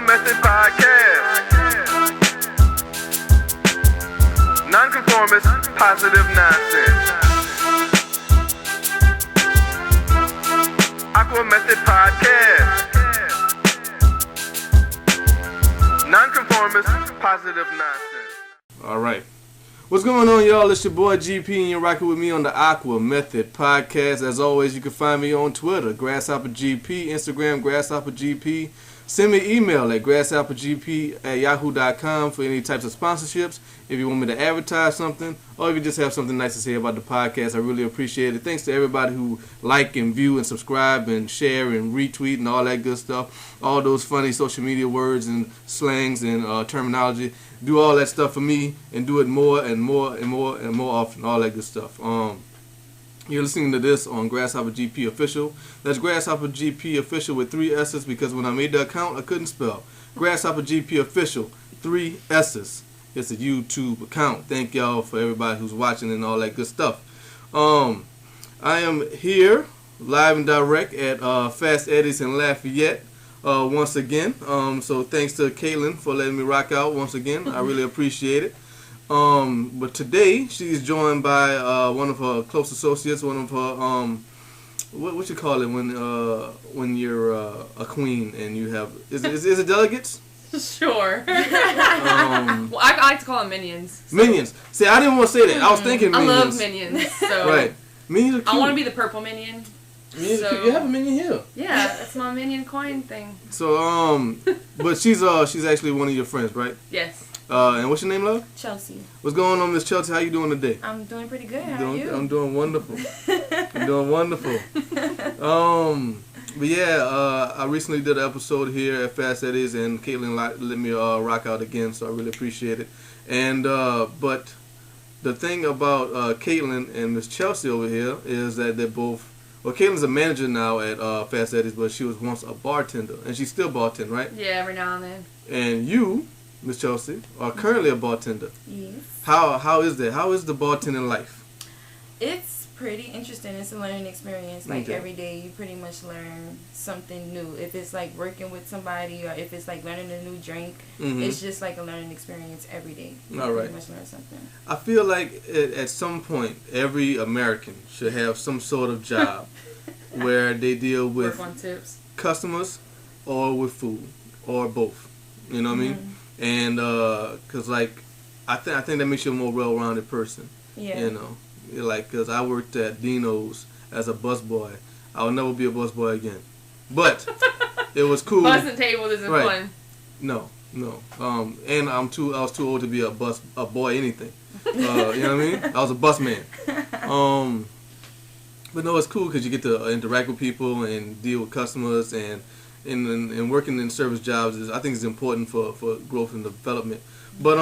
AquaMethodPodcast. Nonconformist, positive nonsense. AquaMethodPodcast. Nonconformist, positive nonsense. All right. What's going on, y'all? It's your boy GP, and you're rocking with me on the Aqua Method Podcast. As always, you can find me on Twitter, GrasshopperGP, Instagram, GrasshopperGP. Send me an email at grasshoppergp@yahoo.com for any types of sponsorships. If you want me to advertise something, or if you just have something nice to say about the podcast, I really appreciate it. Thanks to everybody who like and view and subscribe and share and retweet and all that good stuff. All those funny social media words and slangs and terminology. Do all that stuff for me and do it more and more and more and more often. All that good stuff. You're listening to this on Grasshopper GP Official. That's Grasshopper GP Official with 3 S's because when I made the account, I couldn't spell. Grasshopper GP Official, 3 S's. It's a YouTube account. Thank y'all for everybody who's watching and all that good stuff. I am here live and direct at Fast Eddie's in Lafayette once again. So thanks to Caitlin for letting me rock out once again. I really appreciate it. But today she's joined by one of her close associates, one of her what you call it when you're a queen and you have is it delegates? Sure. Well, I like to call them minions. So. Minions. See, I didn't want to say that. I was thinking minions. I love minions. So right. Minions are cute. I want to be the purple minion. Minions are cute. You have a minion here. Yeah, that's my minion coin thing. So but she's actually one of your friends, right? Yes. And what's your name, love? Chelsea. What's going on, Miss Chelsea? How you doing today? I'm doing pretty good. How are you? I'm doing wonderful. I'm doing wonderful. But yeah, I recently did an episode here at Fast Eddie's, and Caitlin let me rock out again, so I really appreciate it. And but the thing about Caitlin and Miss Chelsea over here is that they're both. Well, Caitlin's a manager now at Fast Eddie's, but she was once a bartender, and she's still bartending, right? Yeah, every now and then. And you, Miss Chelsea, are currently a bartender. Yes. How is that? How is the bartending life? It's pretty interesting. It's a learning experience. Like every day you pretty much learn something new. If it's like working with somebody or if it's like learning a new drink, it's just like a learning experience every day. You pretty much learn something. I feel like at some point every American should have some sort of job where they deal with customers or with food or both. You know what I mean? And cause like I think that makes you a more well-rounded person. Yeah. You know, like cause I worked at Dino's as a busboy. I will never be a busboy again. But it was cool. Bussing tables isn't fun. No. And I was too old to be a boy anything. You know what I mean? I was a bus man. But no, it's cool because you get to interact with people and deal with customers and working in service jobs I think is important for growth and development. But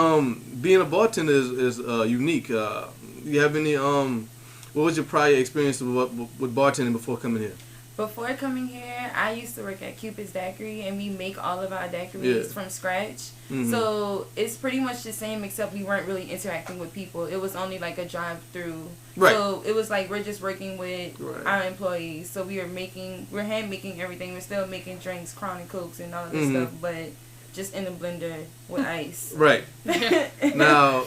being a bartender is unique. You have any what was your prior experience with bartending before coming here? Before coming here, I used to work at Cupid's Daiquiri, and we make all of our daiquiris from scratch. So it's pretty much the same, except we weren't really interacting with people. It was only like a drive-through. Right. So it was like we're just working with our employees. So we're hand making everything. We're still making drinks, Crown and Cokes, and all of this stuff, but just in a blender with ice. Right. Now,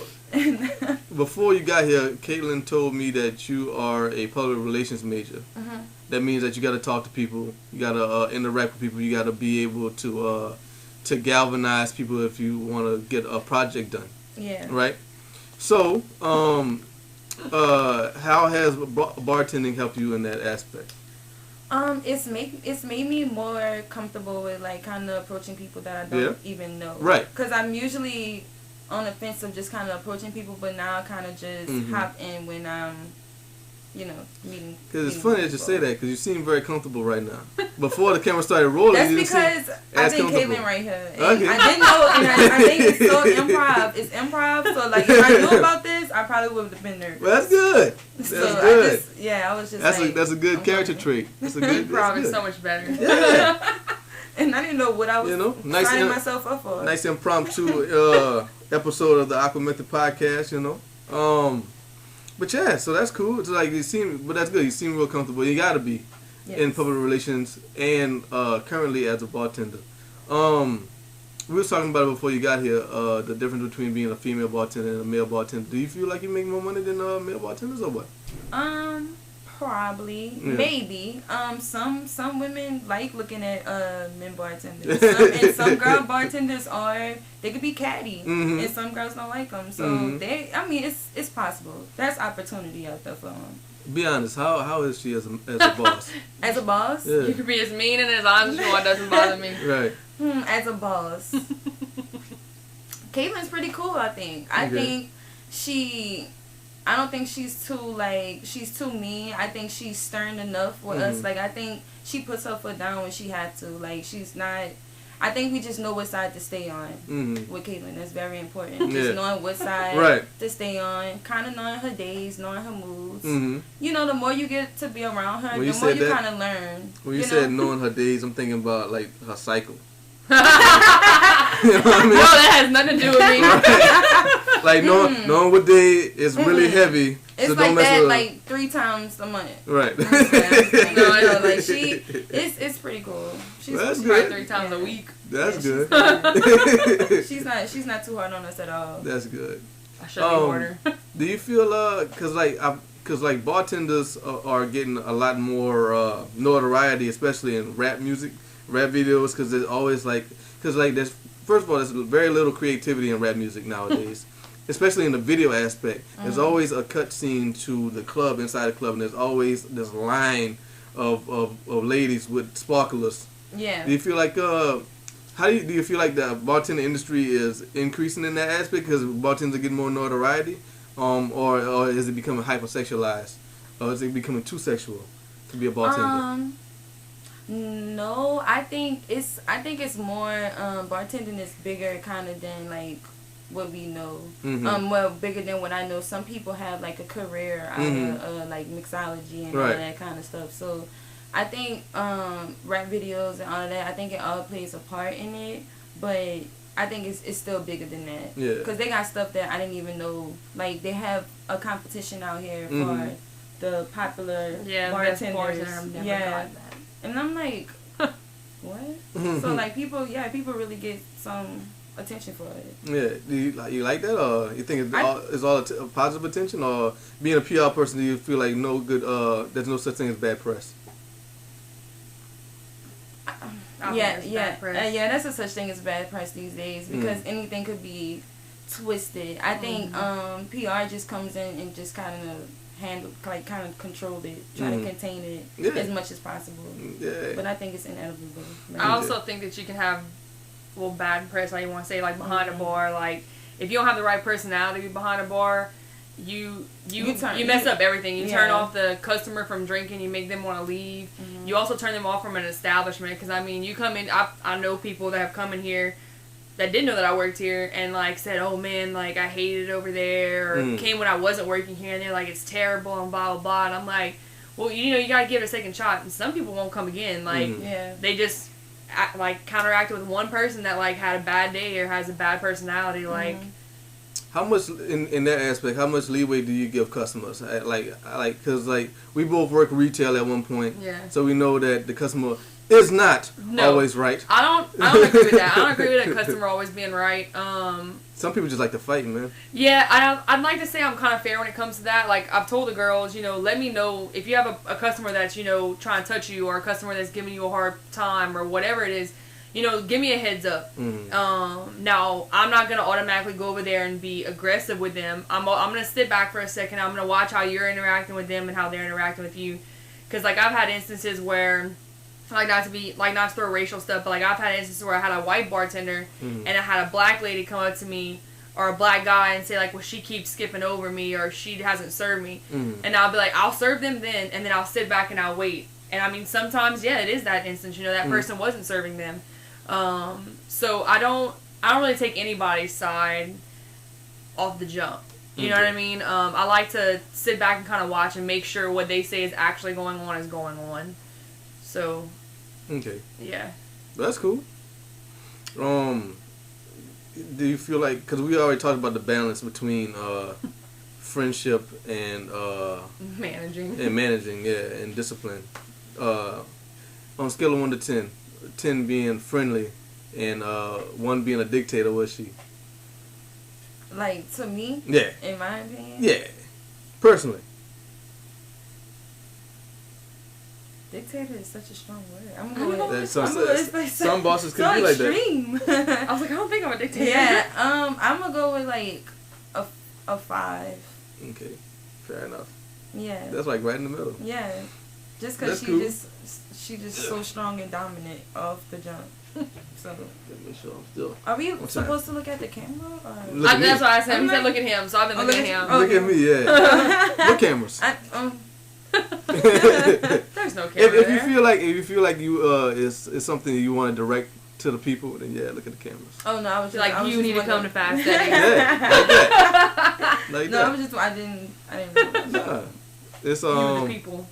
before you got here, Caitlin told me that you are a public relations major. That means that you got to talk to people, you got to interact with people, you got to be able to galvanize people if you want to get a project done. Yeah. Right. So, how has bartending helped you in that aspect? It's made me more comfortable with like kind of approaching people that I don't even know. Right. Because I'm usually on the fence of just kind of approaching people, but now I kind of just hop in when I'm, meeting. Because it's funny that you say that because you seem very comfortable right now. Before the camera started rolling, that's because I think Caitlin right here. Okay. I didn't know, and I think it's so improv. It's improv, so like if I knew about this, I probably would have been nervous. Well, that's good. That's good. I was just that's a good character trait. That's a good. Improv is so much better. Yeah. And I didn't know what I was signing myself up for. Nice impromptu episode of the AquaMethodPodcast, But yeah, so that's cool. It's like but that's good. You seem real comfortable. You gotta be in public relations and currently as a bartender. we was talking about it before you got here. The difference between being a female bartender and a male bartender. Do you feel like you make more money than male bartenders or what? Probably, maybe. Some women like looking at men bartenders. Some girl bartenders they could be catty, and some girls don't like them. So it's possible. There's opportunity out there for them. Be honest. How is she as a boss? As a boss, You can be as mean and as honest as what doesn't bother me. Right. As a boss, Caitlin's pretty cool. I think. I don't think she's too mean. I think she's stern enough with us. Like, I think she puts her foot down when she had to. Like, she's not. I think we just know what side to stay on with Caitlin. That's very important. Just knowing what side to stay on. Kind of knowing her days, knowing her moods. You know, the more you get to be around her, the more you kind of learn. When you said knowing her days, I'm thinking about, like, her cycle. You know what I mean? No, that has nothing to do with me. Right. Like, knowing what day is really heavy. It's so like don't mess that, with like 3 times a month. Right. No, like it's pretty cool. She's That's Probably good. 3 times a week. That's good. She's not too hard on us at all. That's good. I should be harder. Do you feel cause bartenders are getting a lot more notoriety, especially in rap music, rap videos, cause there's always there's first of all there's very little creativity in rap music nowadays. Especially in the video aspect, there's always a cut scene to the club, inside the club, and there's always this line of ladies with sparklers. Yeah. Do you feel like do you feel like the bartender industry is increasing in that aspect because bartenders are getting more notoriety, or is it becoming hypersexualized, or is it becoming too sexual to be a bartender? No, I think it's more bartending is bigger kind of than like what we know. Well, bigger than what I know. Some people have like a career out of like mixology and all that kind of stuff. So I think rap videos and all of that, I think it all plays a part in it, but I think it's still bigger than that. Yeah. Because they got stuff that I didn't even know. Like, they have a competition out here for the popular bartenders. Yeah. And I'm like, what? So like people really get some attention for it. Yeah. Do you like that, or you think it's all positive attention, or being a PR person, do you feel like there's no such thing as bad press? That's a such thing as bad press these days, because anything could be twisted. I think PR just comes in and just kind of control it, try to contain it as much as possible. Yeah. But I think it's inevitable. I also think that you can have bad press, like you want to say, like behind a bar. Like, if you don't have the right personality behind a bar, you mess up everything. You turn off the customer from drinking. You make them want to leave. You also turn them off from an establishment, because I mean, you come in. I know people that have come in here that didn't know that I worked here and like said, "Oh man, like I hated it over there," or came when I wasn't working here and they're like, "It's terrible," and blah blah blah. And I'm like, well, you gotta give it a second shot. And some people won't come again. Like they just counteract with one person that like had a bad day or has a bad personality. Like, how much in that aspect? How much leeway do you give customers? Because we both work retail at one point, so we know that the customer is not always right. I don't agree with that. I don't agree with a customer always being right. Some people just like to fight, man. Yeah, I'd like to say I'm kind of fair when it comes to that. Like, I've told the girls, let me know if you have a customer that's, trying to touch you, or a customer that's giving you a hard time, or whatever it is, give me a heads up. Now, I'm not going to automatically go over there and be aggressive with them. I'm going to sit back for a second. I'm going to watch how you're interacting with them and how they're interacting with you. Because, like, I've had instances where, not to throw racial stuff, but, like, I've had instances where I had a white bartender and I had a black lady come up to me, or a black guy, and say, like, well, she keeps skipping over me, or she hasn't served me. And I'll be like, I'll serve them then, and then I'll sit back and I'll wait. And, I mean, sometimes, it is that instance, that person wasn't serving them. So I don't really take anybody's side off the jump. You know what I mean? I like to sit back and kind of watch and make sure what they say is actually going on is going on. So. Okay. Yeah. That's cool. Do you feel like, because we already talked about the balance between friendship and managing. And discipline. On a scale of 1 to 10, 10 being friendly and one being a dictator, was she? Like, to me? Yeah. In my opinion? Yeah. Personally. Dictator is such a strong word. I'm going to Some bosses can be like that. extreme. I was like, I don't think I'm a dictator. Yeah, I'm going to go with, like, a 5. Okay. Fair enough. Yeah. That's like right in the middle. Yeah. Just because she just so strong and dominant off the jump. So. Make sure I'm still. Are we supposed to look at the camera? Or? That's what I said. He said, look at him. So I've been looking at him. Look at me, yeah. What cameras? There's no camera if you feel like you is something you want to direct to the people, then yeah, look at the cameras. Oh no, I was just, like, you need to come to fast settings. Yeah, like that. Like no, that. I was just I didn't realize. Nah. It's You the people.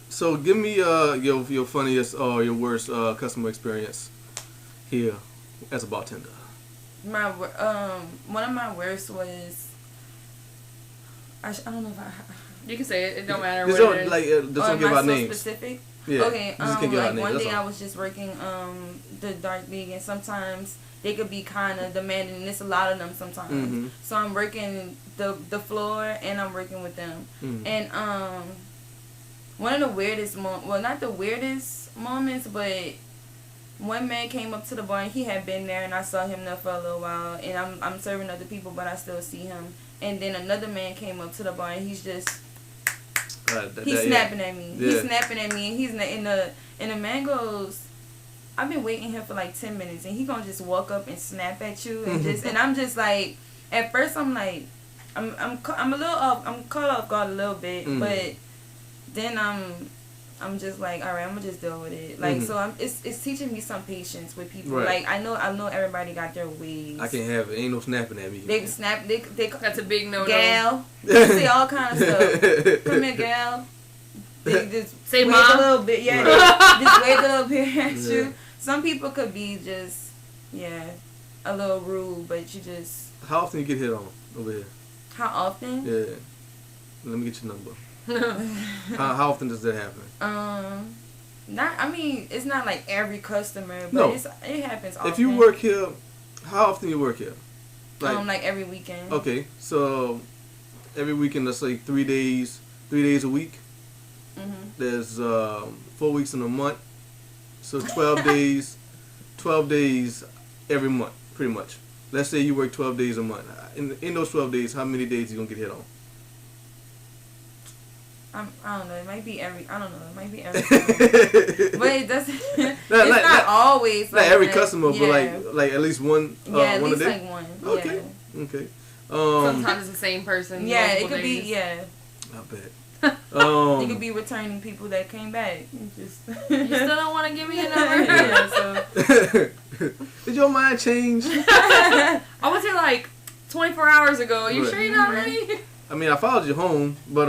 So give me your funniest or your worst customer experience here as a bartender. My one of my worst was I don't know if I. You can say it. It don't matter Just what don't, it is. like, just don't give out names. Specific? Yeah. Okay. Just can't give out Like names. one That's day all. I was just working the dark league, and sometimes they could be kind of demanding, and it's a lot of them sometimes. Mm-hmm. So I'm working the floor, and I'm working with them, Mm-hmm. and one of the weirdest not the weirdest moments, but one man came up to the bar and he had been there, and I saw him there for a little while, and I'm serving other people, but I still see him. And then another man came up to the bar and he's just he's snapping at me. Yeah. He's snapping at me, and he's in the man goes, I've been waiting here for like 10 minutes, and he gonna just walk up and snap at you and just and I'm just like, at first I'm like, I'm a little off, I'm caught off guard a little bit, but then I'm just like, all right, I'm gonna just deal with it. Like, so it's teaching me some patience with people. Right. Like, I know everybody got their ways. I can't have it. Ain't no snapping at me. They snap. They That's a big no-no. gal. They say all kind of stuff. Come here, gal. They just Say wave mom. a little bit. Yeah, they just wave a little bit at Yeah. you. Some people could be just a little rude, but you just. How often you get hit on over here? How often? Yeah. Let me get your number. How often does that happen? I mean, it's not like every customer, but No. it happens often. If you work here, how often you work here? Like every weekend. Okay, so every weekend, let's say 3 days a week. There's 4 weeks in a month, so 12 days. 12 days every month, pretty much. Let's say you work 12 days a month. In those 12 days, how many days you gonna get hit on? I don't know. It might be every. I don't know. It might be every time. But it doesn't. It's not always. Not like every that. customer, Yeah. but like at least one. At one least a day? like one. Okay. Yeah. Okay. Sometimes it's the same person. Yeah, it multiple could days. be. Yeah. I bet. It could be returning people that came back. Just You still don't want to give me a number? yeah. So. Did your mind change? I was here like 24 hours ago. You Right. sure you're not ready? I mean, I followed you home, but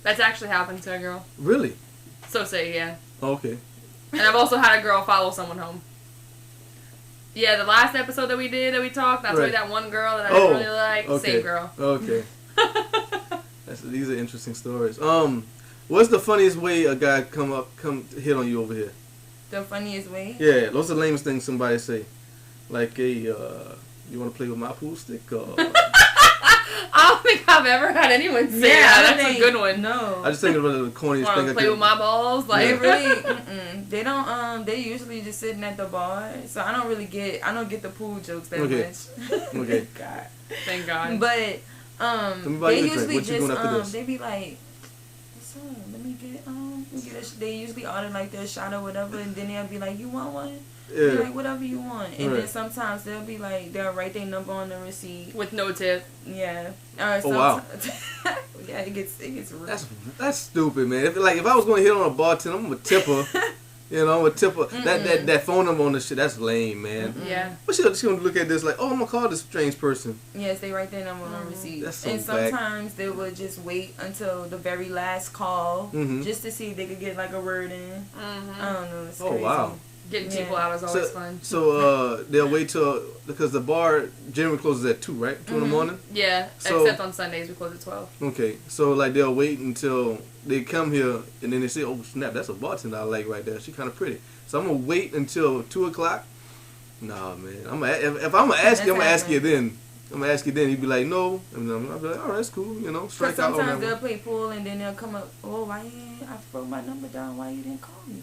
That's actually happened to a girl. really? So say, yeah. Okay. And I've also had a girl follow someone home. Yeah, the last episode that we talked, that's Right. why that one girl that I didn't really like, okay. same girl. Okay. These are interesting stories. What's the funniest way a guy come hit on you over here? The funniest way. Yeah, what's the lamest thing somebody say? Like, hey, you want to play with my pool stick? Or I don't think I've ever had anyone say that. That's a good one. No. I just think about the corniest Want thing. to play with my balls? Like, They really, they don't. They usually just sitting at the bar, so I don't get the pool jokes that much. Okay. God. Thank God. But Tell me about they your drink. usually What you doing after this? they be like, "Son, let me get they usually order like their shot or whatever, and then they'll be like, you want one? Yeah. Like whatever you want, and Right. then sometimes they'll be like, they'll write their number on the receipt. With no tip. Yeah. Oh, wow. Yeah, it gets real. That's stupid, man. If I was going to hit on a bartender, I'm a tipper. You know, I'm a tipper. That phone number on the shit, that's lame, man. Yeah. But she gonna look at this like, oh, I'm gonna call this strange person. Yes, they write their number on the receipt. That's so and whack. sometimes they would just wait until the very last call just to see if they could get like a word in. I don't know. It's Oh crazy. wow. Getting people out is always fun. So they'll wait till, because the bar generally closes at 2, right? 2 in the morning? Yeah, So- except on Sundays we close at 12. Okay, so like they'll wait until they come here and then they say, oh snap, that's a bartender I like right there. She kind of pretty. So I'm going to wait until 2 o'clock. Nah, man. If I'm going to ask you, I'm going to ask you then. I'm going to ask you then. You'd be like, no. And then I'll be like, all right, that's cool. You know, Because strike out on that sometimes they'll one. play pool and then they'll come up, oh, why I wrote my number down, why you didn't call me?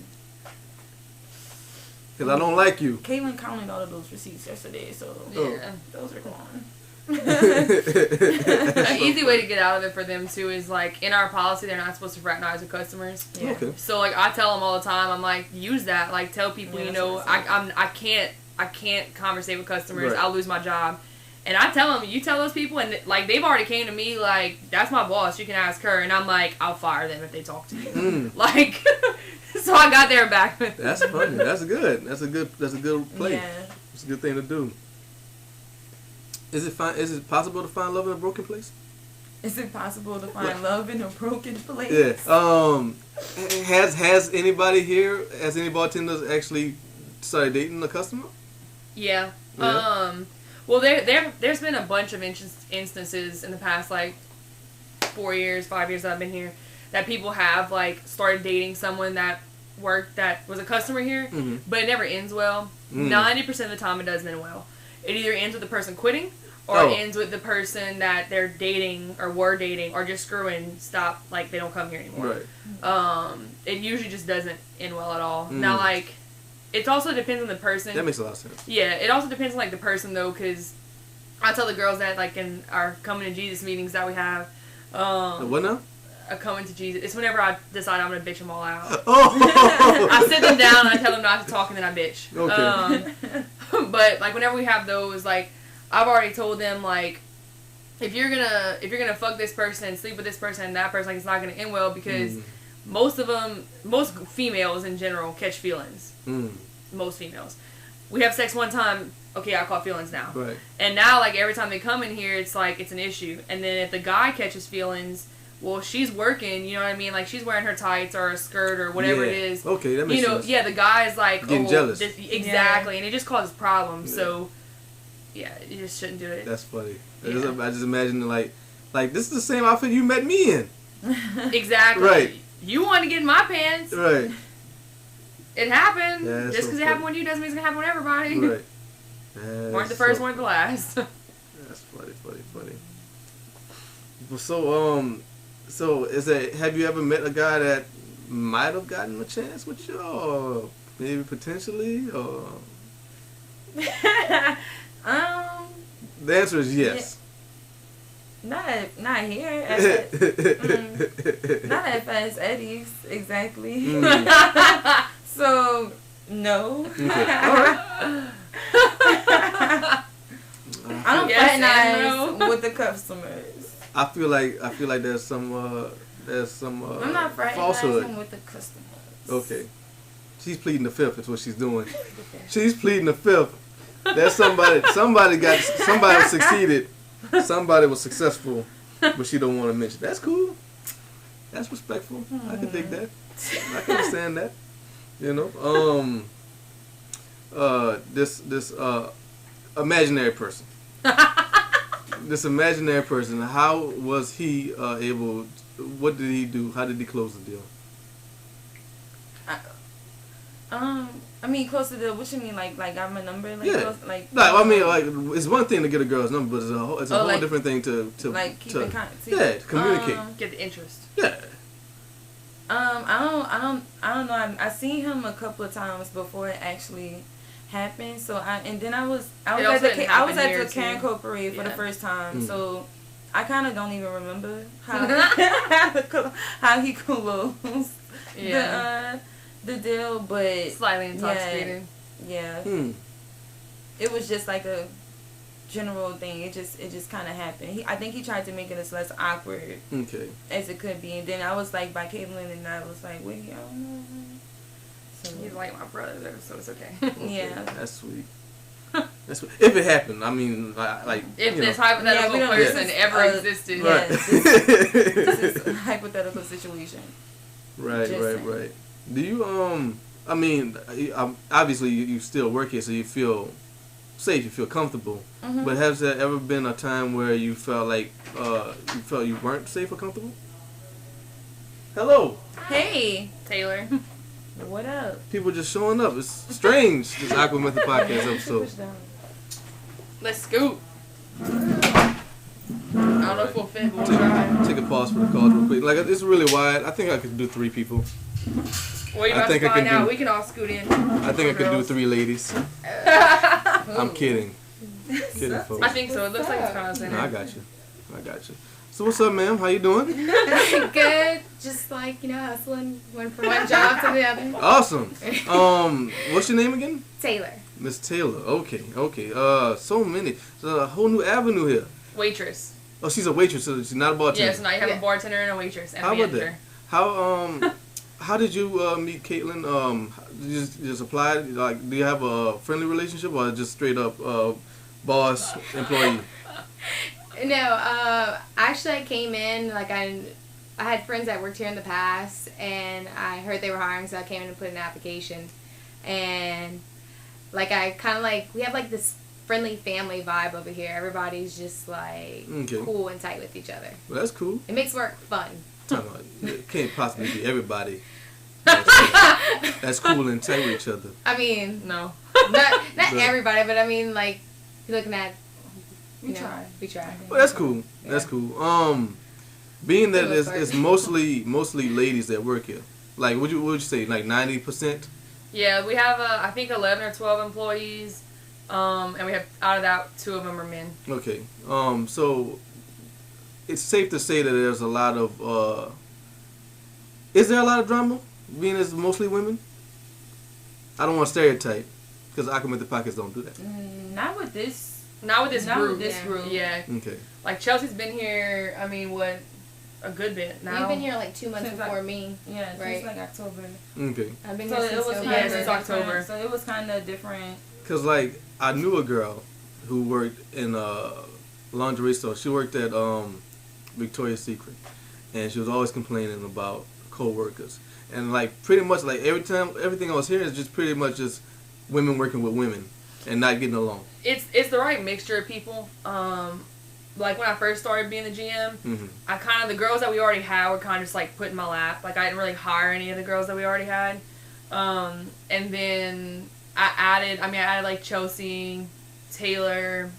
Because I don't like you. Caitlin counted all of those receipts yesterday, so Yeah. those are gone. An easy way to get out of it for them too is like in our policy they're not supposed to fraternize with customers. Yeah. Okay. So like I tell them all the time, I'm like, use that. Like tell people, Yeah, you that's know, what I I can't conversate with customers. Right. I'll lose my job. And I tell them, you tell those people, and like they've already came to me like, that's my boss. You can ask her, and I'm like, I'll fire them if they talk to you. Like, so I got their back with. That's funny. That's good. That's a good play. Yeah. It's a good thing to do. Is it possible to find love in a broken place? Is it possible to find love in a broken place? Yeah. Has anybody here, has any bartenders actually started dating a customer? Yeah. Yeah. Well, there's been a bunch of instances in the past like 5 years that I've been here that people have like started dating someone that was a customer here, but it never ends well. 90% of the time, it doesn't end well. It either ends with the person quitting, or it ends with the person that they're dating or were dating or just screwing. Stop, like they don't come here anymore. Right. It usually just doesn't end well at all. Now, like, it also depends on the person. That makes a lot of sense. Yeah, it also depends on like the person though, because I tell the girls that like in our coming to Jesus meetings that we have. What now? A coming to Jesus. It's whenever I decide I'm gonna bitch them all out. Oh. I sit them down and I tell them not to talk and then I bitch. Okay. But like whenever we have those, like I've already told them like if you're gonna fuck this person and sleep with this person and that person, like it's not gonna end well because most females in general catch feelings. Most females. We have sex one time, okay, I caught feelings now. Right. And now like every time they come in here, it's like it's an issue. And then if the guy catches feelings, well, she's working, you know what I mean? Like, she's wearing her tights or a skirt or whatever it is. Okay, that makes sense. Yeah, the guy's like... Getting jealous. Exactly, and it just causes problems, so... Yeah, you just shouldn't do it. That's funny. Yeah. I just imagine, like, this is the same outfit you met me in. Exactly. Right. You want to get in my pants. Right. It happened. Yeah, Just so because it happened with you doesn't mean it's going to happen with everybody. Right. Weren't the first, weren't the last. That's funny. Well, so have you ever met a guy that might have gotten a chance with you, or maybe potentially, or? The answer is yes. Yeah. Not here. Not at Fast Eddie's, exactly. So, no. Okay. All right. I don't fraternize with the customers. I feel like there's some I'm not falsehood. fraternizing with the customers. Okay. She's pleading the fifth. That's what she's doing. She's pleading the fifth. There's somebody succeeded. Somebody was successful, but she don't want to mention. That's cool. That's respectful. I can dig that. I can understand that. You know. This imaginary person. This imaginary person. How was he able? What did he do? How did he close the deal? I mean, close to the. What you mean, like got my number? Like, Yeah. close, like. No, I mean, like it's one thing to get a girl's number, but it's a whole like, different thing to like keep in contact. to communicate. Get the interest. Yeah. I don't know. I seen him a couple of times before it actually happened. So I was at the Karen parade for the first time. So I kind of don't even remember how he closed the deal, but Slightly intoxicated. Yeah. It was just like a general thing. It just kind of happened. I think he tried to make it as less awkward as it could be, and then I was like by Caitlin, and I was like, wait, I don't know. So He's like my brother, though, so it's okay. Yeah, That's sweet. That's sweet. If it happened, I mean, like if this hypothetical person ever existed. Right. This is a hypothetical situation. Right. Do you I mean, obviously you still work here, so you feel safe, you feel comfortable. Mm-hmm. But has there ever been a time where you felt like you weren't safe or comfortable? Hello. Hey, Taylor. what up? People just showing up. It's strange. This AquaMethodPodcast episode. Let's scoot. I don't know if we'll fit, but we'll try. Take a pause for the calls real quick. Like, it's really wide. I think I could do 3 people. Well, you're about to find out. We can all scoot in. I think I could do 3 ladies. I'm kidding. Kidding, folks. I think so. It looks like it's kind of No, I got you. So what's up, ma'am? How you doing? Good. Just like, hustling, went from one job to the other. Awesome. What's your name again? Taylor. Miss Taylor. Okay. So many. So a whole new avenue here. Waitress. Oh, she's a waitress, so she's not a bartender. Yeah, so now you have a bartender and a waitress and How a about manager. that? How did you meet Caitlin? Did you just apply? Like, do you have a friendly relationship or just straight up boss employee? No, actually I came in, like I had friends that worked here in the past, and I heard they were hiring, so I came in and put in an application. And, like, I kind of like, we have, like, this friendly family vibe over here. Everybody's just, like, cool and tight with each other. Well, that's cool. It makes work fun. It can't possibly be everybody. That's cool and tight with each other. I mean, No. not everybody, but I mean, like, you're looking at, We try. We try. Well, that's cool. Yeah. That's cool. Being that it's mostly ladies that work here. Like, would you say like 90%? Yeah, we have I think 11 or 12 employees, and we have out of that 2 of them are men. Okay. So it's safe to say that there's a lot of. Is there a lot of drama being as mostly women? I don't want to stereotype because AquaMethodPodcast don't do that. Not with this. Not with this group. group. Yeah. Okay. Like Chelsea's been here. I mean, what, a good bit now. You've been here like 2 months Since before me. Yeah, right? since like October. Okay. I've been So here it since was November. Yeah, since October. So it was kind of different. Cause like I knew a girl who worked in a lingerie store. She worked at Victoria's Secret, and she was always complaining about co-workers. And like pretty much like everything I was hearing is just pretty much just women working with women and not getting along. It's the right mixture of people. Like when I first started being the GM, I kind of, the girls that we already had were kind of just like put in my lap. Like I didn't really hire any of the girls that we already had. And then I added like Chelsea, Taylor,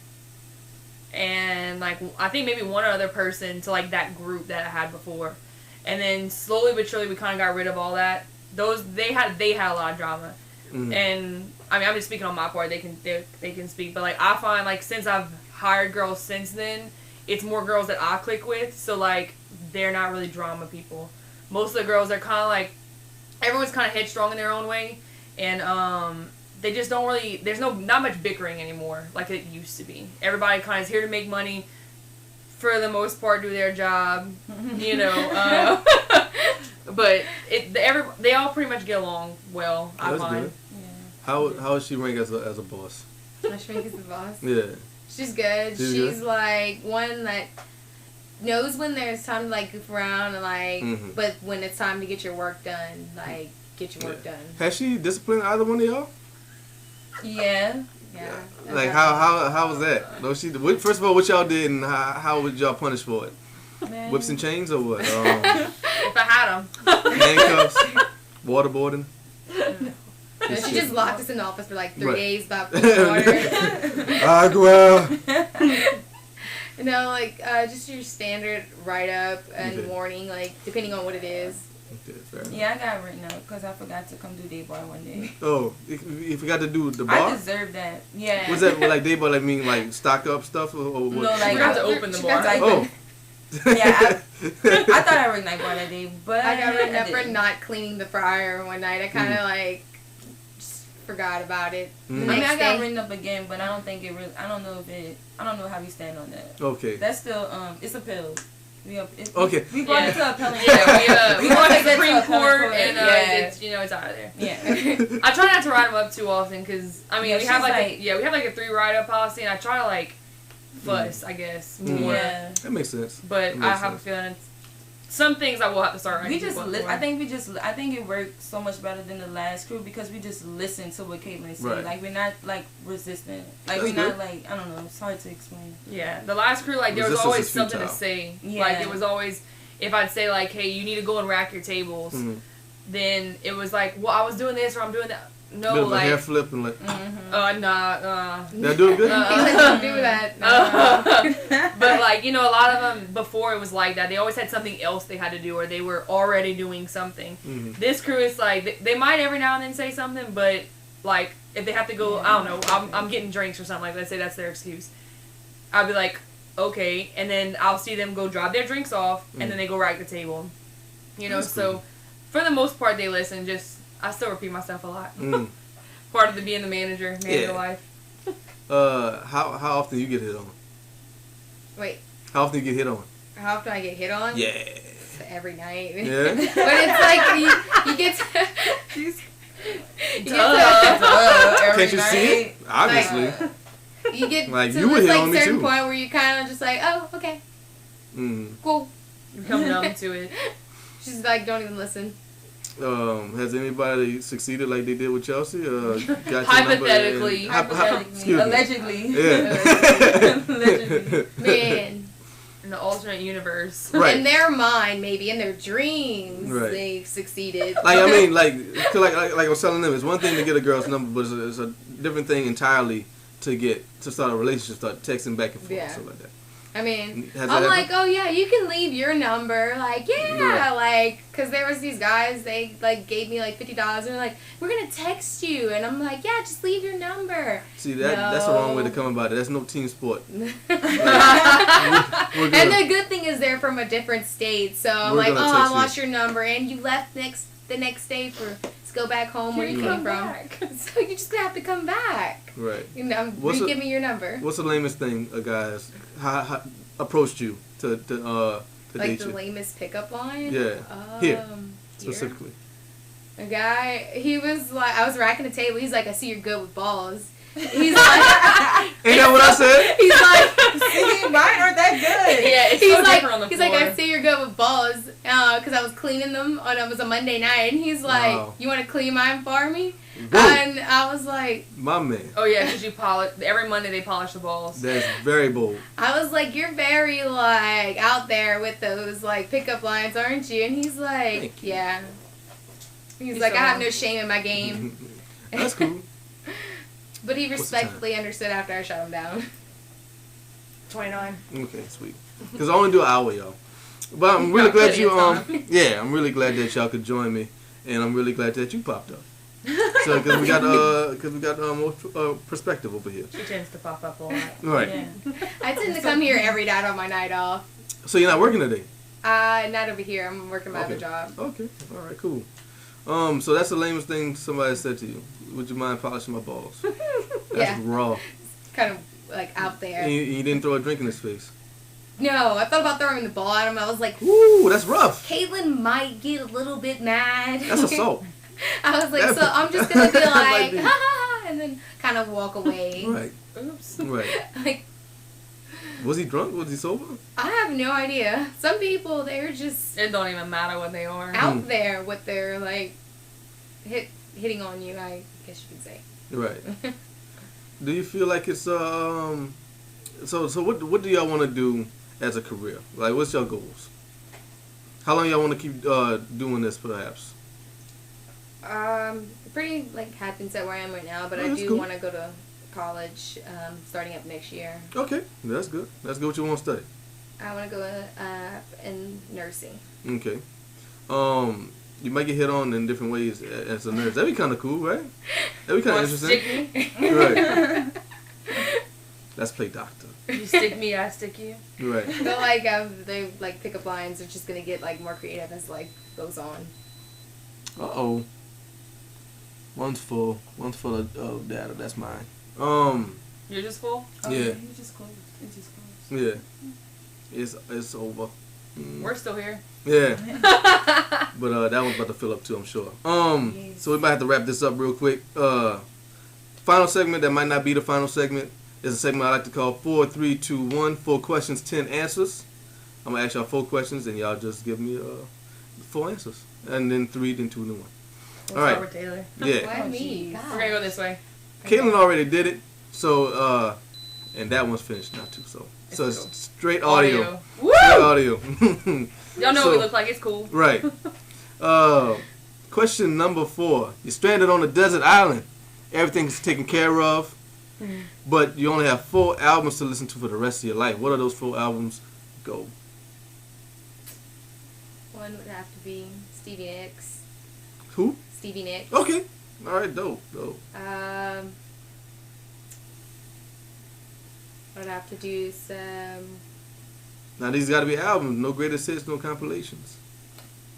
and like I think maybe one other person to like that group that I had before. And then slowly but surely we kind of got rid of all that. They had a lot of drama. And I mean I'm just speaking on my part. They can speak, but like I find like since I've hired girls since then, it's more girls that I click with. So like they're not really drama people. Most of the girls are kind of like, everyone's kind of headstrong in their own way, and they just don't really. There's not much bickering anymore like it used to be. Everybody kind of is here to make money. For the most part, do their job, but they all pretty much get along well. I find. Good. Yeah. How is she ranked as a boss? She is the boss. Yeah. She's good. She's like one that knows when there's time to like goof around and like, but when it's time to get your work done, like get your work done. Has she disciplined either one of y'all? Yeah. Yeah. Like how was that? No, first of all, what y'all did and how would y'all punish for it? Man. Whips and chains or what? If I had them. Handcuffs, waterboarding. And she just locked us in the office for like 3 days about water. Agua. Like just your standard write up and warning, like depending on what it is. Okay, fair enough. Yeah, I got written out because I forgot to come do day bar one day. Oh, you forgot to do the bar? I deserved that. Yeah. Was that like day bar? Like mean like stock up stuff or what? No, like I forgot to open the bar. Oh. Yeah, I thought I wrote night bar that day, but I got written up for didn't. not cleaning the fryer one night. I kind of like just forgot about it. I mean, I got written up again, but I don't think it really. I don't know how we stand on that. Okay. That's still it's appealed. We Okay. We brought it to appellate. Yeah, we won the brought it to Supreme appellate Court, court. and it's out of there. Yeah. I try not to write them up too often because I mean Yeah, we have she's we have like a 3 write up policy, and I try to like fuss, I guess, more. Yeah. That makes sense. But That I makes have a sense. feeling some things I will have to start. We just I think it worked so much better than the last crew because we just listened to what Caitlin said. Right. Like we're not like resistant. Like That's we're not good. like I don't know. It's hard to explain. Yeah, the last crew, like, there was Resistance always is something to futile. say. Yeah. Like, it was always, if I'd say, like, hey, you need to go and rack your tables, then it was like, well, I was doing this or I'm doing that. No, Bit of a like, hair flip and like, nah. that doing good? He's like, don't do that. But, like, you know, a lot of them, before it was like that, they always had something else they had to do or they were already doing something. This crew is like, they might every now and then say something, but, like, if they have to go, I don't know, I'm getting drinks or something, like, let's say that's their excuse. I'll be like, okay, and then I'll see them go drop their drinks off, and then they go rack the table. You know, That's so cool. for the most part, they listen. Just, I still repeat myself a lot. Part of the being the manager life. How often you get hit on? Wait, How often you get hit on? how often I get hit on? Yeah. Every night. Yeah? But it's like, you get to... you get Can't you see it? Obviously. You get Like, to you would this hit like on me certain too. point where you kind of just like, oh, okay, cool. You come numb to it. She's like, don't even listen. Has anybody succeeded like they did with Chelsea? Got your Hypothetically. number and- excuse me. Allegedly. Yeah. Allegedly. Man. In the alternate universe. Right. In their mind, maybe in their dreams, Right. they've succeeded. Like, I mean, like I was telling them, it's one thing to get a girl's number, but it's a different thing entirely to start a relationship, start texting back and forth, Yeah. stuff like that. I mean, Has I'm that like, happened? oh yeah, you can leave your number. Like, yeah, like, cause there was these guys, they like gave me like $50 and they're like, we're gonna text you, and I'm like, yeah, just leave your number. See, that's the wrong way to No. come about it. That's no team sport. And We're good. the good thing is they're from a different state, so I'm We're like, gonna oh, text I you. lost your number, and you left the next day to go back home where you came from. So you're just gonna have to come back. Right. You know, What's give me your number. What's the lamest thing a guy has approached you to Like date the you? lamest pickup line. Yeah. Here, specifically. A guy, he was like, I was racking the table. He's like, I see you're good with balls. He's like, Ain't that what I said? he's like, See, mine aren't that good. Yeah, it's he's so like, different on the he's floor. like, I see you're good with balls, because I was cleaning them on it was a Monday night, and he's like, Wow. you want to clean mine for me? Whoa. And I was like, My man. Oh yeah, because you polish every Monday. They polish the balls. That's very bold. I was like, you're very like out there with those like pickup lines, aren't you? And he's like, Thank you. yeah. He's He's like, so I have wrong. no shame in my game. That's cool. But he What's the time? respectfully understood after I shut him down. 29. Okay, sweet. Because I only do an hour, y'all. But I'm really glad plenty you of time. yeah, I'm really glad that y'all could join me, and I'm really glad that you popped up. So because we got more perspective over here. She tends to pop up a lot. Right. Yeah. I tend to come here every night on my night off. So you're not working today? Not over here. I'm working my Okay. other job. Okay. All right. Cool. So that's the lamest thing somebody said to you. Would you mind polishing my balls? That's Yeah. raw. Kind of like out there. And you didn't throw a drink in his face. No, I thought about throwing the ball at him. I was like, Ooh, that's rough. Caitlin might get a little bit mad. That's assault. I was like, That- so I'm just gonna be that might like, be- ha ha ha, and then kind of walk away. Right. Oops. Right. Like, Was he drunk? Was he sober? I have no idea. Some people, they're just It don't even matter what they are. out there with their like hitting on you. I guess you could say. Right. Do you feel like it's so what do y'all want to do as a career? Like, what's your goals? How long y'all want to keep doing this, perhaps? Pretty like had been set where I am right now, but Oh, I that's do cool. want to go to college starting up next year. Okay, that's good. That's good. What you want to study? I want to go in nursing. Okay. You might get hit on in different ways as a nurse. That'd be kind of cool, right? That'd be kind of Wanna interesting. stick me? Right. Let's play doctor. You stick me, I stick you. Right. But like they like pickup lines are just gonna get like more creative as like goes on. Uh-oh. One's full of data. That's mine. You're just full? Oh, Yeah. You just closed. It just closed. Yeah. It's over. We're still here. Yeah. But that one's about to fill up too, I'm sure. Yes. So we might have to wrap this up real quick. Final segment that might not be the final segment is a segment I like to call 4, 3, 2, 1. 4 questions, 10 answers. I'm gonna ask y'all 4 questions, and y'all just give me 4 answers, and then 3, then 2, then 1. We'll All right. start with Taylor. Yeah. Why me? jeez. God. We're gonna go this way. Caitlin already did it, so and that one's finished now too. So It's it's cool. straight audio. Woo! Straight audio. Y'all know So- what we look like. It's cool. Right. Question number 4. You're stranded on a desert island. Everything's taken care of, but you only have 4 albums to listen to for the rest of your life. What are those 4 albums? Go. One would have to be Stevie Nicks. Who? Stevie Nicks. Okay. All right. Dope. I would have to do some. Now these got to be albums. No greatest hits. No compilations.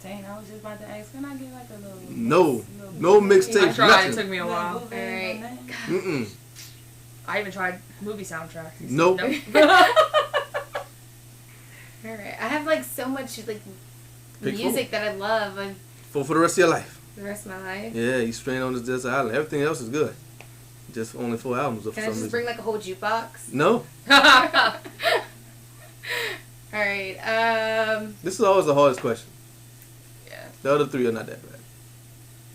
Dang, I was just about to ask, can I get like a little... No. little No bootleg? mixtape. I tried. Nothing. It took me a while. Little bootleg on Alright. that? Mm-mm. I even tried movie soundtracks. Nope. Alright. I have like so much like Pick music that I love and 4 for the rest of your life. the rest of my life. Yeah, you stranded on this desert island. Everything else is good. Just only 4 albums for Can I some just reason. bring like a whole jukebox? No. Alright. This is always the hardest question. Yeah. The other 3 are not that bad.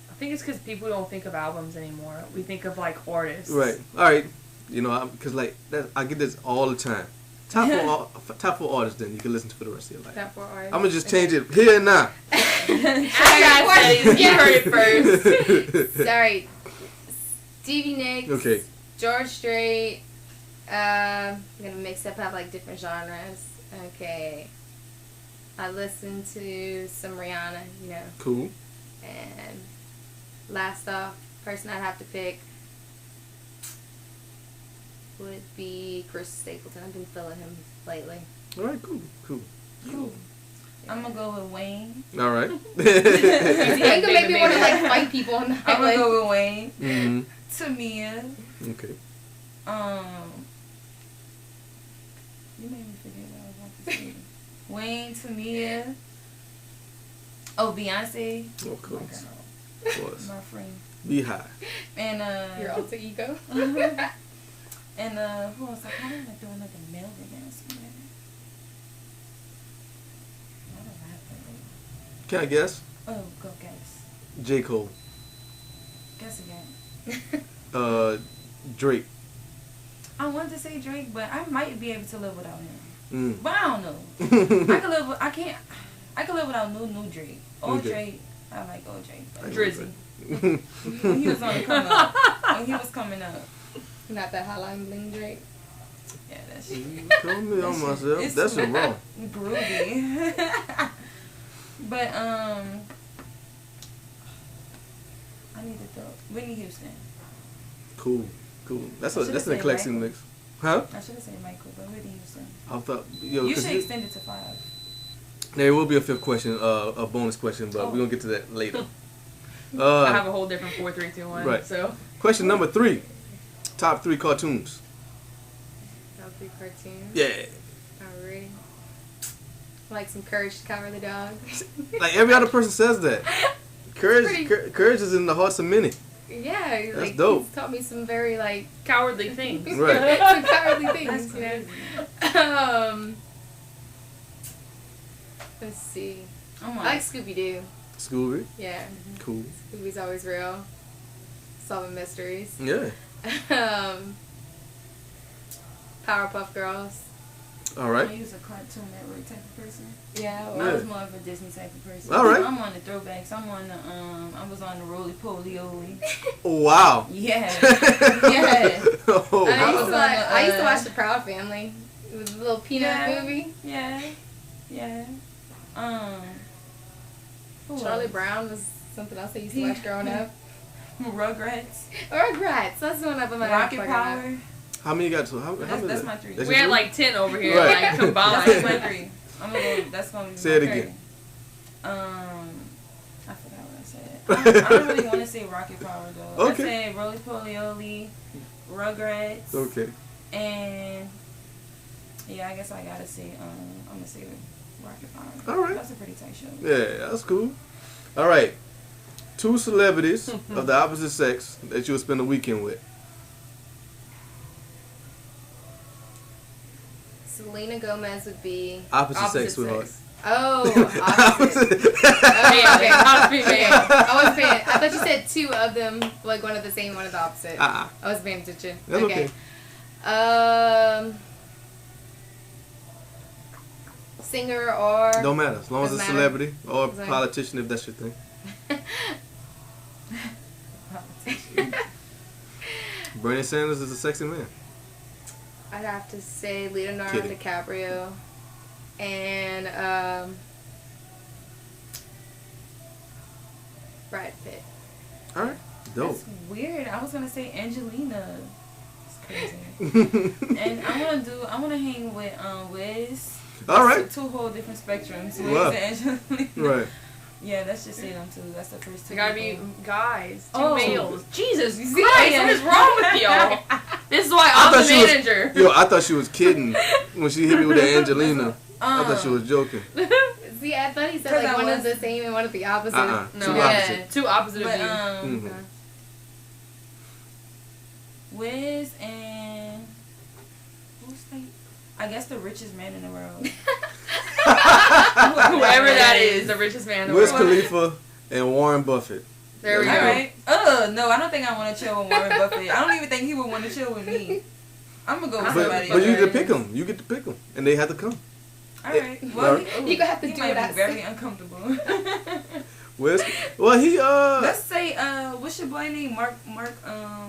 I think it's because people don't think of albums anymore. We think of like artists. Right. All right. You know, because like that, I get this all the time. Top 4 artists. Then you can listen to for the rest of your life. Top 4 artists. I'm gonna just change it here and now. I you heard it first. Sorry. Stevie Nicks. Okay. George Strait. I'm gonna mix up, have like different genres. Okay. I listen to some Rihanna, you know. Cool. And last off, person I'd have to pick would be Chris Stapleton. I've been feeling him lately. All right. Cool. Cool. I'm gonna go with Wayne. All right. You can make me want to like fight people on the I'm gonna highway. go with Wayne. Mm-hmm. Tamia. Okay. You made me forget what I was about to say. Wayne, Tamia. Oh, Beyonce. Of My course. girl. Of course. My friend. Be high. And Your alter ego. and who else? I kind of want to do another male announcement. What do I have to do? Can I guess? Oh, go guess. J. Cole. Guess again. Drake. I wanted to say Drake, but I might be able to live without him. Mm. But I don't know. I could live. I can't. I could live without new Drake. Old Okay. Drake. I like old Drake. But Drizzy. when he was on the come up. When he was coming up. Not that Hotline Bling Drake. Yeah, that's Tell me on myself. it's That's wrong. groovy. But I need to throw Whitney Houston. Cool. That's I should've an said eclectic Michael. mix. Huh? I should have said Michael, but Whitney Houston. I thought you You should extend it to 5. there will be a 5th question, a bonus question, but Oh. we're gonna get to that later. I have a whole different 4, 3, 2, 1. Right. So Question number 3. Top 3 cartoons. Top 3 cartoons. Yeah. Alright. Like some Courage to Cover the Dog. Like every other person says that. pretty- Courage is in the hearts of many. Yeah, That's like dope. he's taught me some very like cowardly things. Right. some cowardly That's things, you know. crazy. Let's see. Oh my. I like Scooby Doo. Scooby. Yeah, Cool. Scooby's always real, solving mysteries. Yeah. Powerpuff Girls. All I right. use a Cartoon Network type of person. Yeah. I Yeah. was more of a Disney type of person. All right. I'm on the throwbacks. I'm on the I was on the Roly Poly Oly. Oh, wow. Yeah. Yeah. Oh, I used was to on like, the, I used to watch the Proud Family. It was a little peanut Yeah. movie. Yeah. Yeah. Who Charlie else? Brown was something else I used to watch growing up. Rugrats. Rugrats. That's the one up in my Rocket fucking Power. How many you got? How That's, many that's is it? my 3. That's We your had three? like 10 over here, Right. like That's combined. my 3. I'm gonna go. That's gonna be Say my it third. again. I forgot what I said. I don't really want to say Rocket Power though. Okay. I said Roly Poly Oly, Rugrats. Okay. And yeah, I guess I gotta say I'm gonna say Rocket Power. All right. That's a pretty tight show. Yeah, that's cool. All right. 2 celebrities of the opposite sex that you would spend a weekend with. Selena Gomez would be Opposite sex, sweetheart. Oh, opposite. Okay, not female. I was paying. I thought you said two of them, like one of the same, one of the opposite. I was paying attention. That's okay. Singer or don't matter as long as it's a celebrity or politician, if that's your thing. Bernie Sanders is a sexy man. I'd have to say Leonardo DiCaprio and Brad Pitt. All right, dope. That's weird. I was gonna say Angelina. It's crazy. And I wanna hang with Wiz. All right. Two whole different spectrums. Wiz Wow. and Angelina. Right. Yeah, let's just say them two. That's the first two. They gotta be guys, two Oh. males. Jesus You see? Christ, Yeah. what is wrong with y'all? This is why I I'm thought the she was- manager. Yo, I thought she was kidding when she hit me with the Angelina. I thought she was joking. See, I thought he said 'Cause like I one was- of the same and one of the opposite. No, Two opposite. Two opposite But of you. Mhm. Wiz and who's the? I guess the richest man in the world. Whoever that is, the richest man in the Wiz world. Khalifa and Warren Buffett. There we All go. right. No, I don't think I want to chill with Warren Buffett. I don't even think he would want to chill with me. I'm gonna go with somebody. But you else. get to pick them. You get to pick them, and they have to come. All right. Well, You gonna have to he do might what I be very say. uncomfortable. Wiz, well, he Let's say what's your boy name? Mark